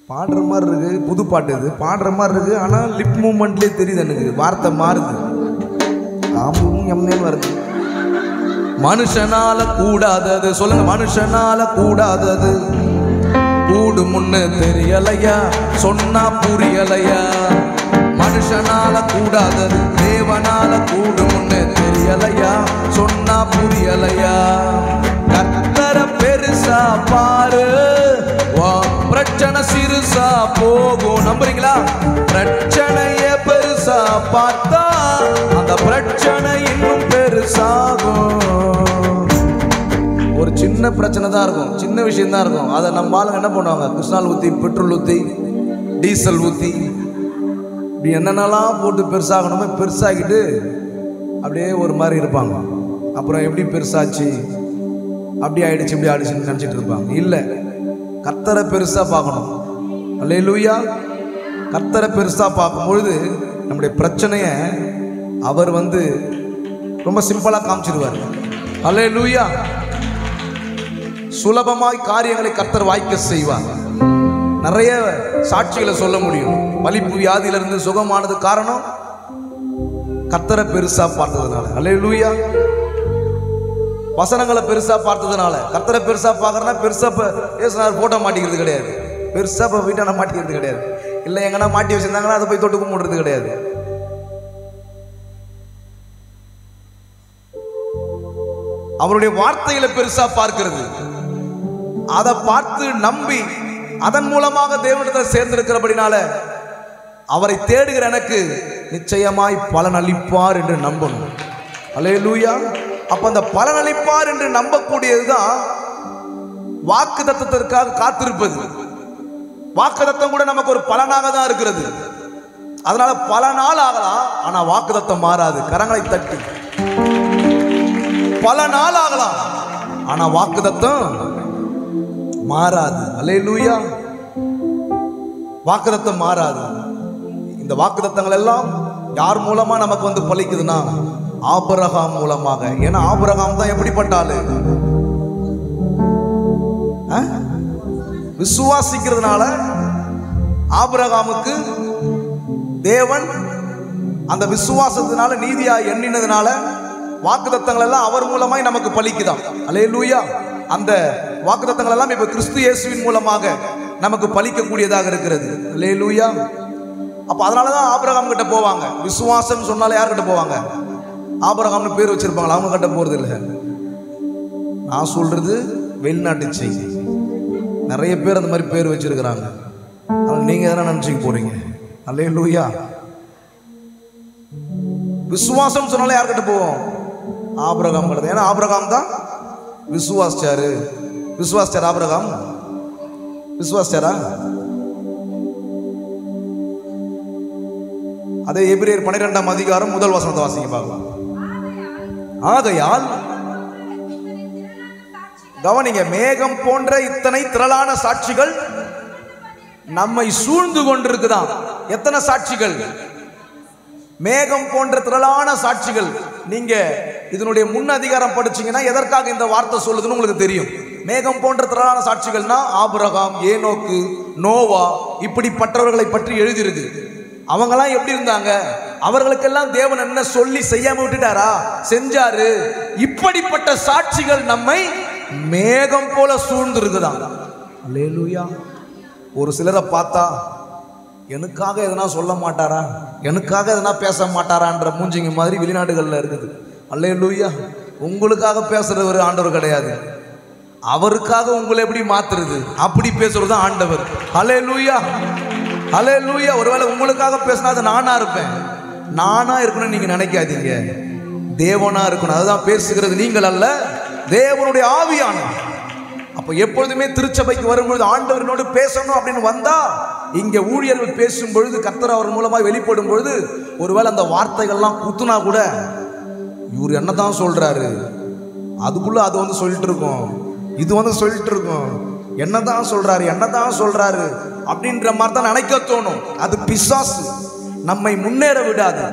[SPEAKER 1] பாடுற மாதிரி இருக்கு, புது பாட்டு இது, பாடுற மாதிரி இருக்கு. ஆனால் லிப் மூமெண்ட்லேயே தெரியுது எனக்கு, வார்த்தை மாறுது. வருது. மனுஷனால கூடாதது, சொல்லுங்க, மனுஷனால கூடாதது கூடு முன்னு தெரியலையா, சொன்னா புரியலையா. மனுஷனால கூடாதது தேவனால கூடு முன்னு தெரியலையா, சொன்னா புரியலையா. கர்த்தரை பெருசா பாரு, பிரச்சனை சிறுசா போகும். நம்புறீங்களா? பிரச்சனைய பெருசா பார்த்தா அந்த பிரச்சனை இன்னும் பெருசாகும். ஒரு சின்ன பிரச்சனை தான் இருக்கும், சின்ன விஷயம் தான் இருக்கும். அதை நம்ம ஆளுங்க என்ன பண்ணுவாங்க, கிருஷ்ணால் ஊற்றி, பெட்ரோல் ஊற்றி, டீசல் ஊற்றி, இப்படி என்னென்னலாம் போட்டு பெருசாகணுமே பெருசாகிட்டு அப்படியே ஒரு மாதிரி இருப்பாங்க. அப்புறம் எப்படி பெருசாச்சு, அப்படி ஆயிடுச்சு, இப்படி ஆயிடுச்சுன்னு நினச்சிட்டு இருப்பாங்க. இல்லை, கர்த்தரை பெருசாக பார்க்கணும். அல்லேலூயா. கர்த்தரை பெருசாக பார்க்கும்பொழுது நம்முடைய பிரச்சனையை அவர் ரொம்ப சிம்பிளாக காமிச்சிருவார். அல்லேலூயா. சுலபமாய் காரியங்களை கர்த்தர் வாய்க்க செய்வார். நிறைய சாட்சிகளை சொல்ல முடியும். வலிப்பு வியாதியிலிருந்து சுகமானது காரணம் கர்த்தரை பெருசா பார்த்ததுனால. அல்லேலூயா. வசனங்களை பெருசா பார்த்ததுனால. கர்த்தரை பெருசா பார்க்கறனா பெருசா பேசினார் போட்டோ மாட்டிக்கிறது கிடையாது, பெருசா வீட்டான மாட்டிக்கிறது கிடையாது, இல்லை எங்கன்னா மாட்டி வச்சிருந்தாங்கன்னா அதை போய் தொட்டு கும்பிடுறது கிடையாது. அவருடைய வார்த்தைகளை பெருசா பார்க்கிறது, அதை பார்த்து நம்பி அதன் மூலமாக தேவனிடத்தை சேர்ந்திருக்கிறபடினால அவரை தேடுகிற எனக்கு நிச்சயமாய் பலன் அளிப்பார் என்று நம்பணும். அல்லேலூயா. அப்ப அந்த பலன் அளிப்பார் என்று நம்பக்கூடியதுதான் வாக்கு தத்தத்திற்காக காத்திருப்பது. வாக்கு தத்தம் கூட நமக்கு ஒரு பலனாக தான் இருக்கிறது. அதனால பல நாள் ஆகலாம், ஆனா வாக்கு தத்தம் மாறாது. கரங்களை தட்டி. பல நாள் ஆகலாம், ஆனா வாக்கு தத்தம் மாறாது. அல்லேலூயா. வாக்கு தத்தம் மாறாது. இந்த வாக்கு தத்தங்கள் எல்லாம் யார் மூலமா நமக்கு பலிக்குதுன்னா ஆபிரகாம் மூலமாக. ஏன்னா ஆபிரகாம் தான் எப்படிப்பட்ட ஆளு, விசுவாசிக்கிறதுனால ஆபிரகாமுக்கு தேவன் அந்த விசுவாசத்தினால நீதியா எண்ணினதுனால வாக்குத்தத்தங்கள் எல்லாம் அவர் மூலமாய் நமக்கு பலிக்குதான். அல்லேலூயா. அந்த வாக்குத்தத்தங்கள் எல்லாம் இப்ப கிறிஸ்து இயேசுவின் மூலமாக நமக்கு பலிக்கக்கூடியதாக இருக்கிறது. அல்லேலூயா. அப்ப அதனாலதான் ஆபிரகாம் கிட்ட போவாங்க. விசுவாசம் சொன்னால யார்கிட்ட போவாங்க? ஆபிரகாம்னு பேர் வச்சிருப்பாங்களா, அவங்க கிட்ட போறது இல்லை. நான் சொல்றது வெளிநாட்டு செய்தி. நிறைய பேர் அந்த மாதிரி பேர் வச்சிருக்கிறாங்க. நீங்க எதனா நினைச்சுக்க போறீங்க. அல்லேலூயா. விசுவாசம் சொன்னால யார்கிட்ட போவோம்? ஆபிரகாம் கிட்ட. ஏன்னா ஆபிரகாம் தான் விசுவாசிச்சாரு. விசுவாசிச்சார் ஆபிரகாம்? விசுவாசிச்சாரா? அதே எபிரேயர் 12ஆம் அதிகாரம் 1 வசனத்தை வாசிங்க பார்க்கலாம். ஆகையால் கவனிங்க, மேகம் போன்ற இத்தனை திரளான சாட்சிகள் நம்மை சூழ்ந்து கொண்டிருக்குதான். எத்தனை சாட்சிகள்? மேகம் போன்ற திரளான சாட்சிகள். நீங்க இதனுடைய முன் அதிகாரம் படிச்சீங்கன்னா எதற்காக இந்த வார்த்தை சொல்லுதுன்னு உங்களுக்கு தெரியும். மேகம் போன்ற திரளான சாட்சிகள்னா ஆபிரகாம், ஏனோக்கு, நோவா, இப்படிப்பட்டவர்களை பற்றி எழுதியிருக்கு. அவங்கெல்லாம் எப்படி இருந்தாங்க? அவர்களுக்கெல்லாம் தேவன் என்ன சொல்லி செய்யாம விட்டுட்டாரா? செஞ்சாரு. இப்படிப்பட்ட சாட்சிகள் நம்மை மேகம் போல சூழ்ந்து இருக்குதான். அல்லேலூயா. ஒரு சிலரை பார்த்தா எனக்காக எதனா சொல்ல மாட்டாரா, எனக்காக எதனா பேச மாட்டாரான்ற மூஞ்சிங்க மாதிரி வெளிநாடுகளில் இருக்குது. அல்லேலூயா. உங்களுக்காக பேசுறவர் ஆண்டவர் கிடையாது, அவருக்காக உங்களை எப்படி மாத்துறது அப்படி பேசுறது ஆண்டவர். அல்லேலூயா. அல்லேலூயா. ஒருவேளை உங்களுக்காக பேசினா அது நானா இருப்பேன். நானா இருக்கணும்னு நீங்க நினைக்காதீங்க, தேவனா இருக்கணும். அதுதான் பேசுகிறது நீங்கள் அல்ல, தேவனுடைய ஆவியானவர். அப்ப எப்பொழுதுமே திருச்சபைக்கு வரும்பொழுது ஆண்டவரினோடு பேசணும் அப்படின்னு வந்தா, இங்க ஊழியர்கள் பேசும் பொழுது, கர்த்தர் அவர் மூலமா வெளிப்படும் பொழுது, ஒருவேளை அந்த வார்த்தைகள்லாம் குத்துனா கூட இவர் என்னதான் சொல்றாரு, அதுக்குள்ள அது சொல்லிட்டு இருக்கோம், இது சொல்லிட்டு இருக்கோம், என்னதான் சொல்றாரு என்னதான் சொல்றாரு அப்படின்ற மாதிரி தான் நினைக்க தோணும். அது பிசாசு. நம்மை முன்னேற விடாது,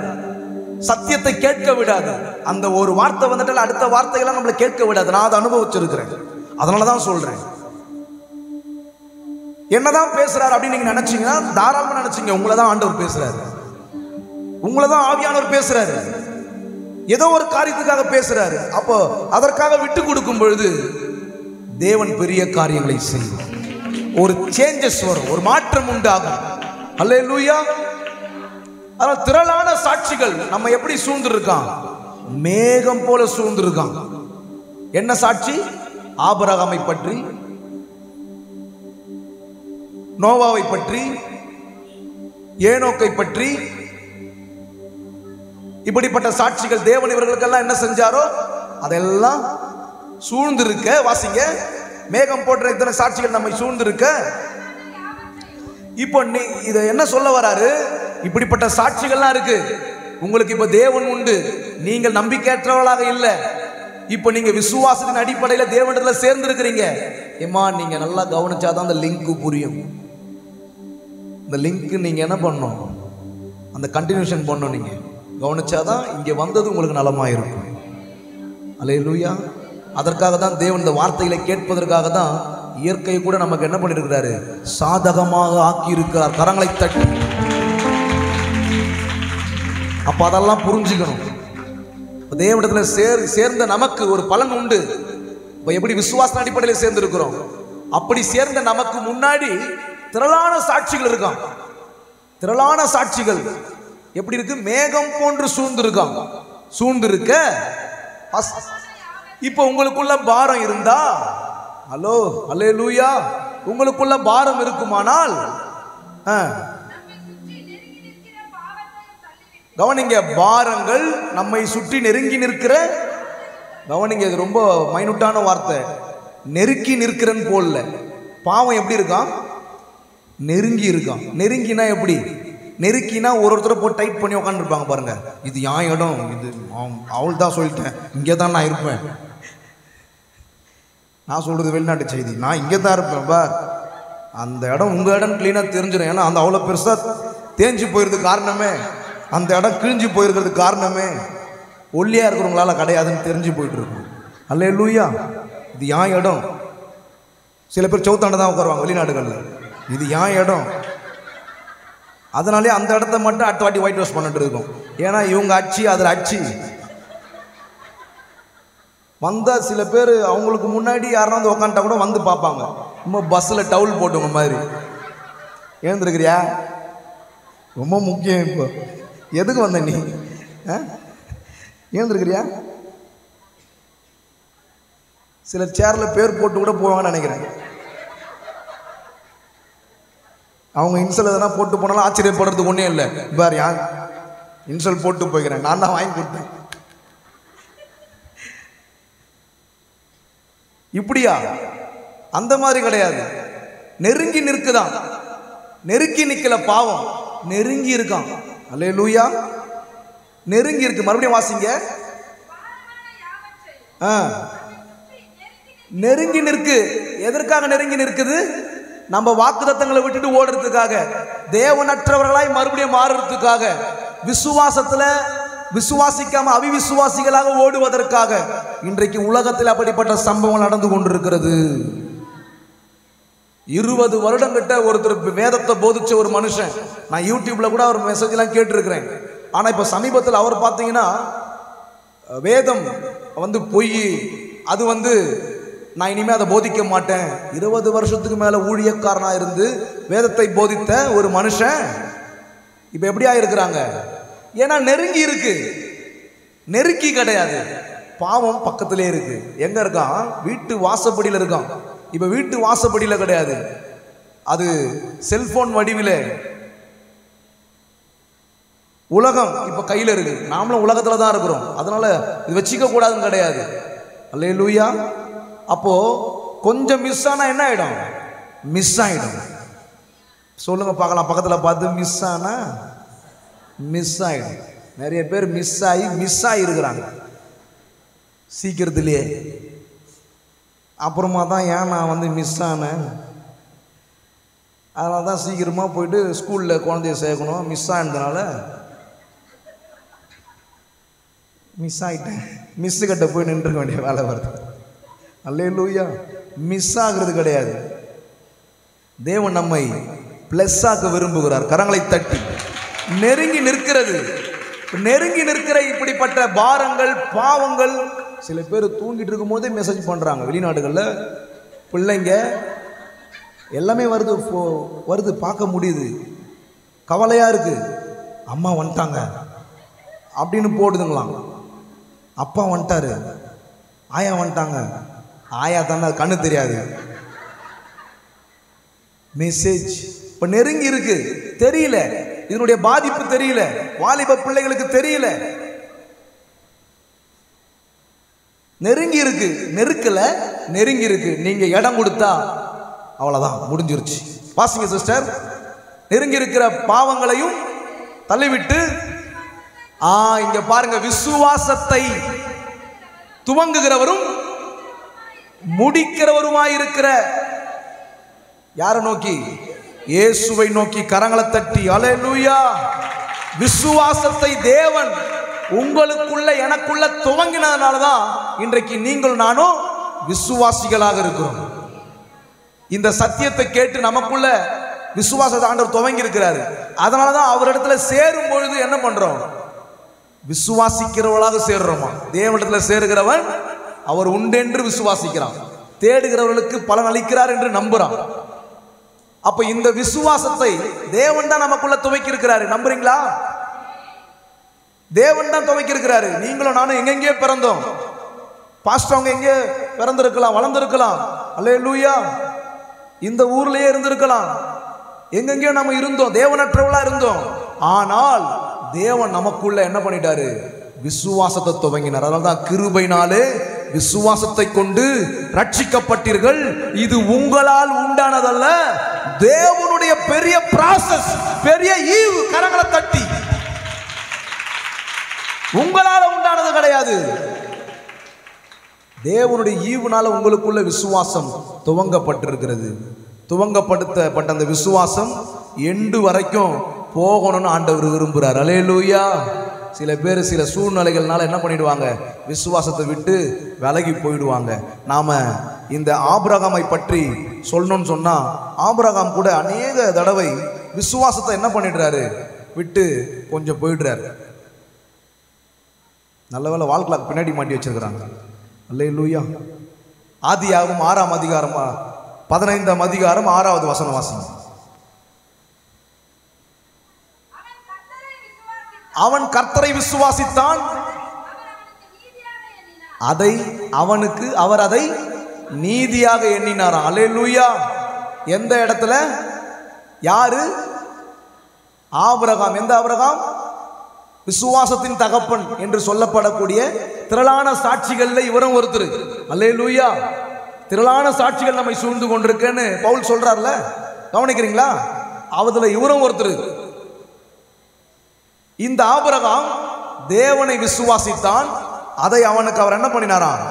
[SPEAKER 1] சத்தியத்தை கேட்க விடாது. அந்த ஒரு வார்த்தை வந்துட்டால் அடுத்த வார்த்தைகள்லாம் நம்மளை கேட்க விடாது. நான் அதை அனுபவிச்சிருக்கிறேன், அதனாலதான் சொல்றேன். என்னதான் பேசுறாரு அப்படின்னு நீங்க நினைச்சீங்கன்னா தாராளமா நினைச்சீங்க. உங்களை தான் ஆண்டவர் பேசுறாரு, உங்களை தான் ஆவியானவர் பேசுறாரு. ஏதோ ஒரு காரியத்துக்காக பேசுறாரு. அப்போ அதற்காக விட்டு கொடுக்கும் பொழுது தேவன் பெரிய காரியங்களை செய்யும். ஒரு சேஞ்சஸ் வரும், ஒரு மாற்றம் உண்டாகும். அல்லேலூயா. ஆனால் திரளான சாட்சிகள் நம்ம எப்படி சூழ்ந்திருக்கான்? மேகம் போல சூழ்ந்திருக்கான். என்ன சாட்சி? ஆபிரகாமை பற்றி, நோவாவை பற்றி, ஏனோக்கை பற்றி, இப்படிப்பட்ட சாட்சிகள். தேவன் இவர்களுக்கெல்லாம் என்ன செஞ்சாரோ அதெல்லாம் சூழ்ந்திருக்க. வாசிங்க, மேகம் போன்ற இத்தனை சாட்சிகள் நம்மை சூழ்ந்திருக்க. இப்போ இதை என்ன சொல்ல வராரு? இப்படிப்பட்ட சாட்சிகள்லாம் இருக்கு உங்களுக்கு. இப்ப தேவன் உண்டு, நீங்கள் நம்பிக்கையற்றவர்களாக இல்லை. இப்போ நீங்க விசுவாசத்தின் அடிப்படையில் தேவனிடத்துல சேர்ந்து இருக்கிறீங்க. ஏமா நீங்க நல்லா கவனிச்சாதான் அந்த லிங்க் புரியும். இந்த லிங்க் நீங்க என்ன பண்ணணும்? அந்த கண்டினியூஷன் பண்ணணும். நீங்க கவனிச்சாதான் இங்க வந்தது உங்களுக்கு நலமாயிருக்கும். அல்லேலூயா. அதற்காக தான் தேவன் இந்த வார்த்தைகளை கேட்பதற்காக தான் இயற்கையை கூட நமக்கு என்ன பண்ணிருக்கிறாரு? சாதகமாக ஆக்கி இருக்கிறார். கரங்களை தட்டி. அப்ப அதெல்லாம் புரிஞ்சுக்கணும். தேவனிடத்துல சேர்ந்த நமக்கு ஒரு பலன் உண்டு. இப்ப எப்படி விசுவாச அடிப்படையில் சேர்ந்து இருக்கிறோம், அப்படி சேர்ந்த நமக்கு முன்னாடி திரளான சாட்சிகள் இருக்கான். திரளான சாட்சிகள் எப்படி இருக்கு? மேகம் போன்று சூழ்ந்திருக்கான். சூழ்ந்திருக்க இப்ப உங்களுக்குள்ள பாரம் இருந்தா, ஹலோ அல்லேலூயா, உங்களுக்குள்ள பாரம் இருக்குமானால் கவனிங்க, பாரங்கள் நம்மை சுற்றி நெருங்கி நிற்கிற, கவனிங்க, இது ரொம்ப மைனூட்டான வார்த்தை, நெருக்கி நிற்கிறன்னு போல. பாவம் எப்படி இருக்கான்? நெருங்கி இருக்கான். நெருங்கினா எப்படி? நெருக்கினா ஒருத்தரை போட்டு டைட் பண்ணி உட்காந்துருப்பாங்க பாருங்க. இது என் இடம், இது அவள் தான் சொல்லிட்டேன், இங்கே தான் நான் இருப்பேன். நான் சொல்றது வெளிநாட்டு செய்தி, நான் இங்கே தான் இருப்பேன் பார். அந்த இடம் உங்க இடம் கிளீனாக தெரிஞ்சிடும். ஏன்னா அந்த அவ்வளோ பெருசாக தேஞ்சு போயிருதுக்கு காரணமே, அந்த இடம் கிழிஞ்சு போயிருக்கிறதுக்கு காரணமே ஒல்லியா இருக்கிறவங்களால கிடையாதுன்னு தெரிஞ்சு போயிட்டு இருக்கும். அல்லேலூயா. இது என் இடம். சில பேர் சவுத்தாண்ட தான் உட்காருவாங்க வெளிநாடுகளில். இது என் இடம். அதனாலே அந்த இடத்த மட்டும் அடுத்த வாட்டி ஒயிட் வாஷ் பண்ணிட்டு இருக்கும். ஏன்னா இவங்க அச்சு, அதில் அச்சு வந்தா சில பேர் அவங்களுக்கு முன்னாடி யாராவது உட்காந்துட்டா கூட வந்து பார்ப்பாங்க. ரொம்ப பஸ்ஸில் டவுல் போட்டவங்க மாதிரி. ஏந்திருக்கிறியா? ரொம்ப முக்கியம். இப்போ எதுக்கு வந்த நீ? ஏந்திருக்கிறியா? சில சேர்ல பேர் போட்டு கூட போவாங்கன்னு நினைக்கிறேன். அவங்க இன்சல் எதனா போட்டு போனாலும் ஆச்சரியப்படுறதுக்கு ஒன்றே இல்லை. பார், யார் இன்சல் போட்டு போய்க்கிறேன், நான் தான் வாங்கி கொடுத்தேன். இப்படியா? அந்த மாதிரி கிடையாது. நெருங்கி நிற்குதான். நெருக்கி நிக்கல பாவம், நெருங்கி இருக்கான். அல்லேலூயா. நெருங்கி இருக்கு. மறுபடியும் வாசிங்க. நெருங்கி நிற்கு. எதற்காக நெருங்கி நிற்குது? நம்ம வாக்குத்தத்தங்களை விட்டுட்டு ஓடுறதுக்காக, தேவனற்றவர்களாய் மறுபடியும் மாறுறதுக்காக, விசுவாசத்துல விசுவாசிக்காம அவிவிசுவாசிகளாக ஓடுவதற்காக. இன்றைக்கு உலகத்தில் அப்படிப்பட்ட சம்பவம் நடந்து கொண்டிருக்கிறது. 20 வருடம் கிட்ட ஒருத்தர் வேதத்தை போதிச்ச ஒரு மனுஷன், நான் யூடியூப்ல கூட அவர் மெசேஜ் எல்லாம் கேட்டிருக்கிறேன். ஆனா இப்ப சமீபத்தில் அவர் பார்த்தீங்கன்னா, வேதம் பொய், அது நான் இனிமே அதை போதிக்க மாட்டேன். 20 வருஷத்துக்கு மேல ஊழியக்காரனா இருந்து வேதத்தை போதித்த ஒரு மனுஷன் இப்ப எப்படியா இருக்கிறாங்க? ஏன்னா நெருங்கி இருக்கு. நெருக்கி கிடையாது, பாவம் பக்கத்திலே இருக்கு. எங்க இருக்கான்? வீட்டு வாசப்படியில் இருக்கான். இப்ப வீட்டு வாசப்படியில கிடையாது, அது செல்போன் வடிவில உலகம் இப்ப கையில இருக்கு. நாமளும் உலகத்துல தான் இருக்கிறோம். அதனால இது வச்சுக்க கூடாதுன்னு கிடையாது. அல்லேலூயா. அப்போ கொஞ்சம் மிஸ் ஆனா என்ன ஆயிடும்? மிஸ் ஆயிடும். சொல்லுங்க பார்க்கலாம், பக்கத்துல பார்த்து. மிஸ் ஆனா மிஸ் ஆயிடும். நிறைய பேர் மிஸ் ஆகி இருக்கிறாங்க சீக்கிரத்திலேயே. அப்புறமா தான் ஏன் நான் மிஸ் ஆனேன், அதனால தான் சீக்கிரமா போயிட்டு ஸ்கூல்ல குழந்தைய சேர்க்கணும். மிஸ் ஆனதுனால மிஸ் ஆயிட்டேன். மிஸ் கிட்ட போய் நின்றுக்க வேண்டிய வேலை வருது. அல்லேலூயா. மிஸ் ஆகுறது கிடையாது. தேவன் நம்மை பிளஸ் ஆக்க விரும்புகிறார். கரங்களை தட்டி. நெருங்கி நிற்கிறது. நெருங்கி நிற்கிற இப்படிப்பட்ட பாரங்கள், பாவங்கள், சில பேர் தூங்கிட்டு இருக்கும் போதே மெசேஜ் பண்றாங்க. வெளிநாடுகள்ல பிள்ளைங்க எல்லாமே வருது பார்க்க முடியுது. கவலையா இருக்கு, அம்மா வந்துட்டாங்க அப்படின்னு போடுதுங்களாம். அப்பா வந்துட்டாரு, ஆயா வந்துட்டாங்க. ஆயா தானே, கண்ணு தெரியாது. மெசேஜ் இப்ப நெருங்கி இருக்கு, தெரியல, இதனுடைய பாதிப்பு தெரியல, வாலிப பிள்ளைகளுக்கு தெரியல. நெருங்கி இருக்கு, நெருக்கல, நெருங்கி இருக்கு. நீங்க இடம் கொடுத்தா அவ்வளவுதான், முடிஞ்சிருச்சு. வாசிங்க சிஸ்டர். நெருங்கி இருக்கிற பாவங்களையும் தள்ளிவிட்டு, இங்க பாருங்க, விசுவாசத்தை துவங்குகிறவரும் முடிக்கிறவருமாயிருக்கிற யாரை நோக்கி? இயேசுவை நோக்கி கரங்களை தட்டி அல்லேலூயா. விசுவாசத்தை தேவன் உங்களுக்குள்ள எனக்குள்ள துவங்கினதுனாலதான் இன்றைக்கு நீங்கள் நானும் விசுவாசிகளாக இருக்கிறோம். இந்த சத்தியத்தை கேட்டு நமக்குள்ள விசுவாசத்தை ஆண்டவர் துவங்கி இருக்கிறாரு. அதனாலதான் அவரிடத்துல சேரும் பொழுது என்ன பண்றோம்? விசுவாசிக்கிறவர்களாக சேர்றோமா? தேவனிடத்துல சேருகிறவன் அவர் உண்டென்று விசுவாசிக்கிறான், தேடுகிறவர்களுக்கு பலன் அளிக்கிறார் என்று நம்புறான். அப்ப இந்த விசுவாசத்தை தேவன் தான் நமக்குள்ள துவக்கி இருக்கிறாரு. நம்புறீங்களா? தேவன் தான் துவக்கி இருக்கிறாரு. நீங்களும் நானும் எங்கெங்கே பிறந்தோம். பாஸ்டர் அவங்க எங்கே பிறந்திருக்கலாம், வளர்ந்திருக்கலாம், அல்லேலூயா. இந்த ஊர்லயே இருந்திருக்கலாம், எங்கெங்கேயோ நம்ம இருந்தோம், தேவனற்றவளா இருந்தோம். ஆனால் தேவன் நமக்குள்ள என்ன பண்ணிட்டாரு? விசுவாசத்தை துவங்கினார். அதனால்தான் கிருபையினாலே விசுவாசத்தை கொண்டு ரட்சிக்கப்பட்டீர்கள், இது உங்களால் உண்டானதல்ல, தேவனுடைய பெரிய ப்ராசஸ், பெரிய ஈவு. கரங்களை தட்டி, உங்களால உண்டானது கிடையாது, தேவனுடைய ஈவுனால உங்களுக்குள்ள விசுவாசம் துவங்கப்பட்டிருக்கிறது. துவங்கப்படுத்தப்பட்ட அந்த விசுவாசம் எண்டு வரைக்கும் போகணும்னு ஆண்டவர் விரும்புகிறார். அல்லேலூயா. சில பேர் சில சூழ்நிலைகள்னால என்ன பண்ணிடுவாங்க? விசுவாசத்தை விட்டு விலகி போயிடுவாங்க. நாம இந்த ஆபிரகாமை பற்றி சொல்லணும்னு சொன்னா, ஆபிரகாம் கூட அநேக தடவை விசுவாசத்தை என்ன பண்ணிடுறாரு? விட்டு கொஞ்சம் போயிடுறாரு. நல்ல வேளை வாழ்க்கை பின்னாடி மாட்டி வச்சிருக்கிறாங்க. அல்லேலூயா. ஆதியாகமம் 6ஆம் அதிகாரம் 15ஆம் அதிகாரம் 6வது வசனம் வாசிங்க. அவன் கர்த்தரை விசுவாசித்தான், அவர் அதை நீதியாக எண்ணினாராம். அல்லேலூயா. எந்த இடத்துல? யாரு? ஆபிரகாம். எந்த ஆபிரகாம்? விசுவாசத்தின் தகப்பன் என்று சொல்லப்படக்கூடிய திரளான சாட்சிகள்ல இவரும் ஒருத்தர். அல்லேலூயா. திரளான சாட்சிகள் நம்மை சூழ்ந்து கொண்டிருக்கேன்னு பவுல் சொல்றார்ல, கவனிக்கிறீங்களா? அவதுல இவரும் ஒருத்தர். இந்த ஆபிரகாம் தேவனை விசுவாசித்தான், அதை அவனுக்கு அவர் என்ன பண்ணினாராம்?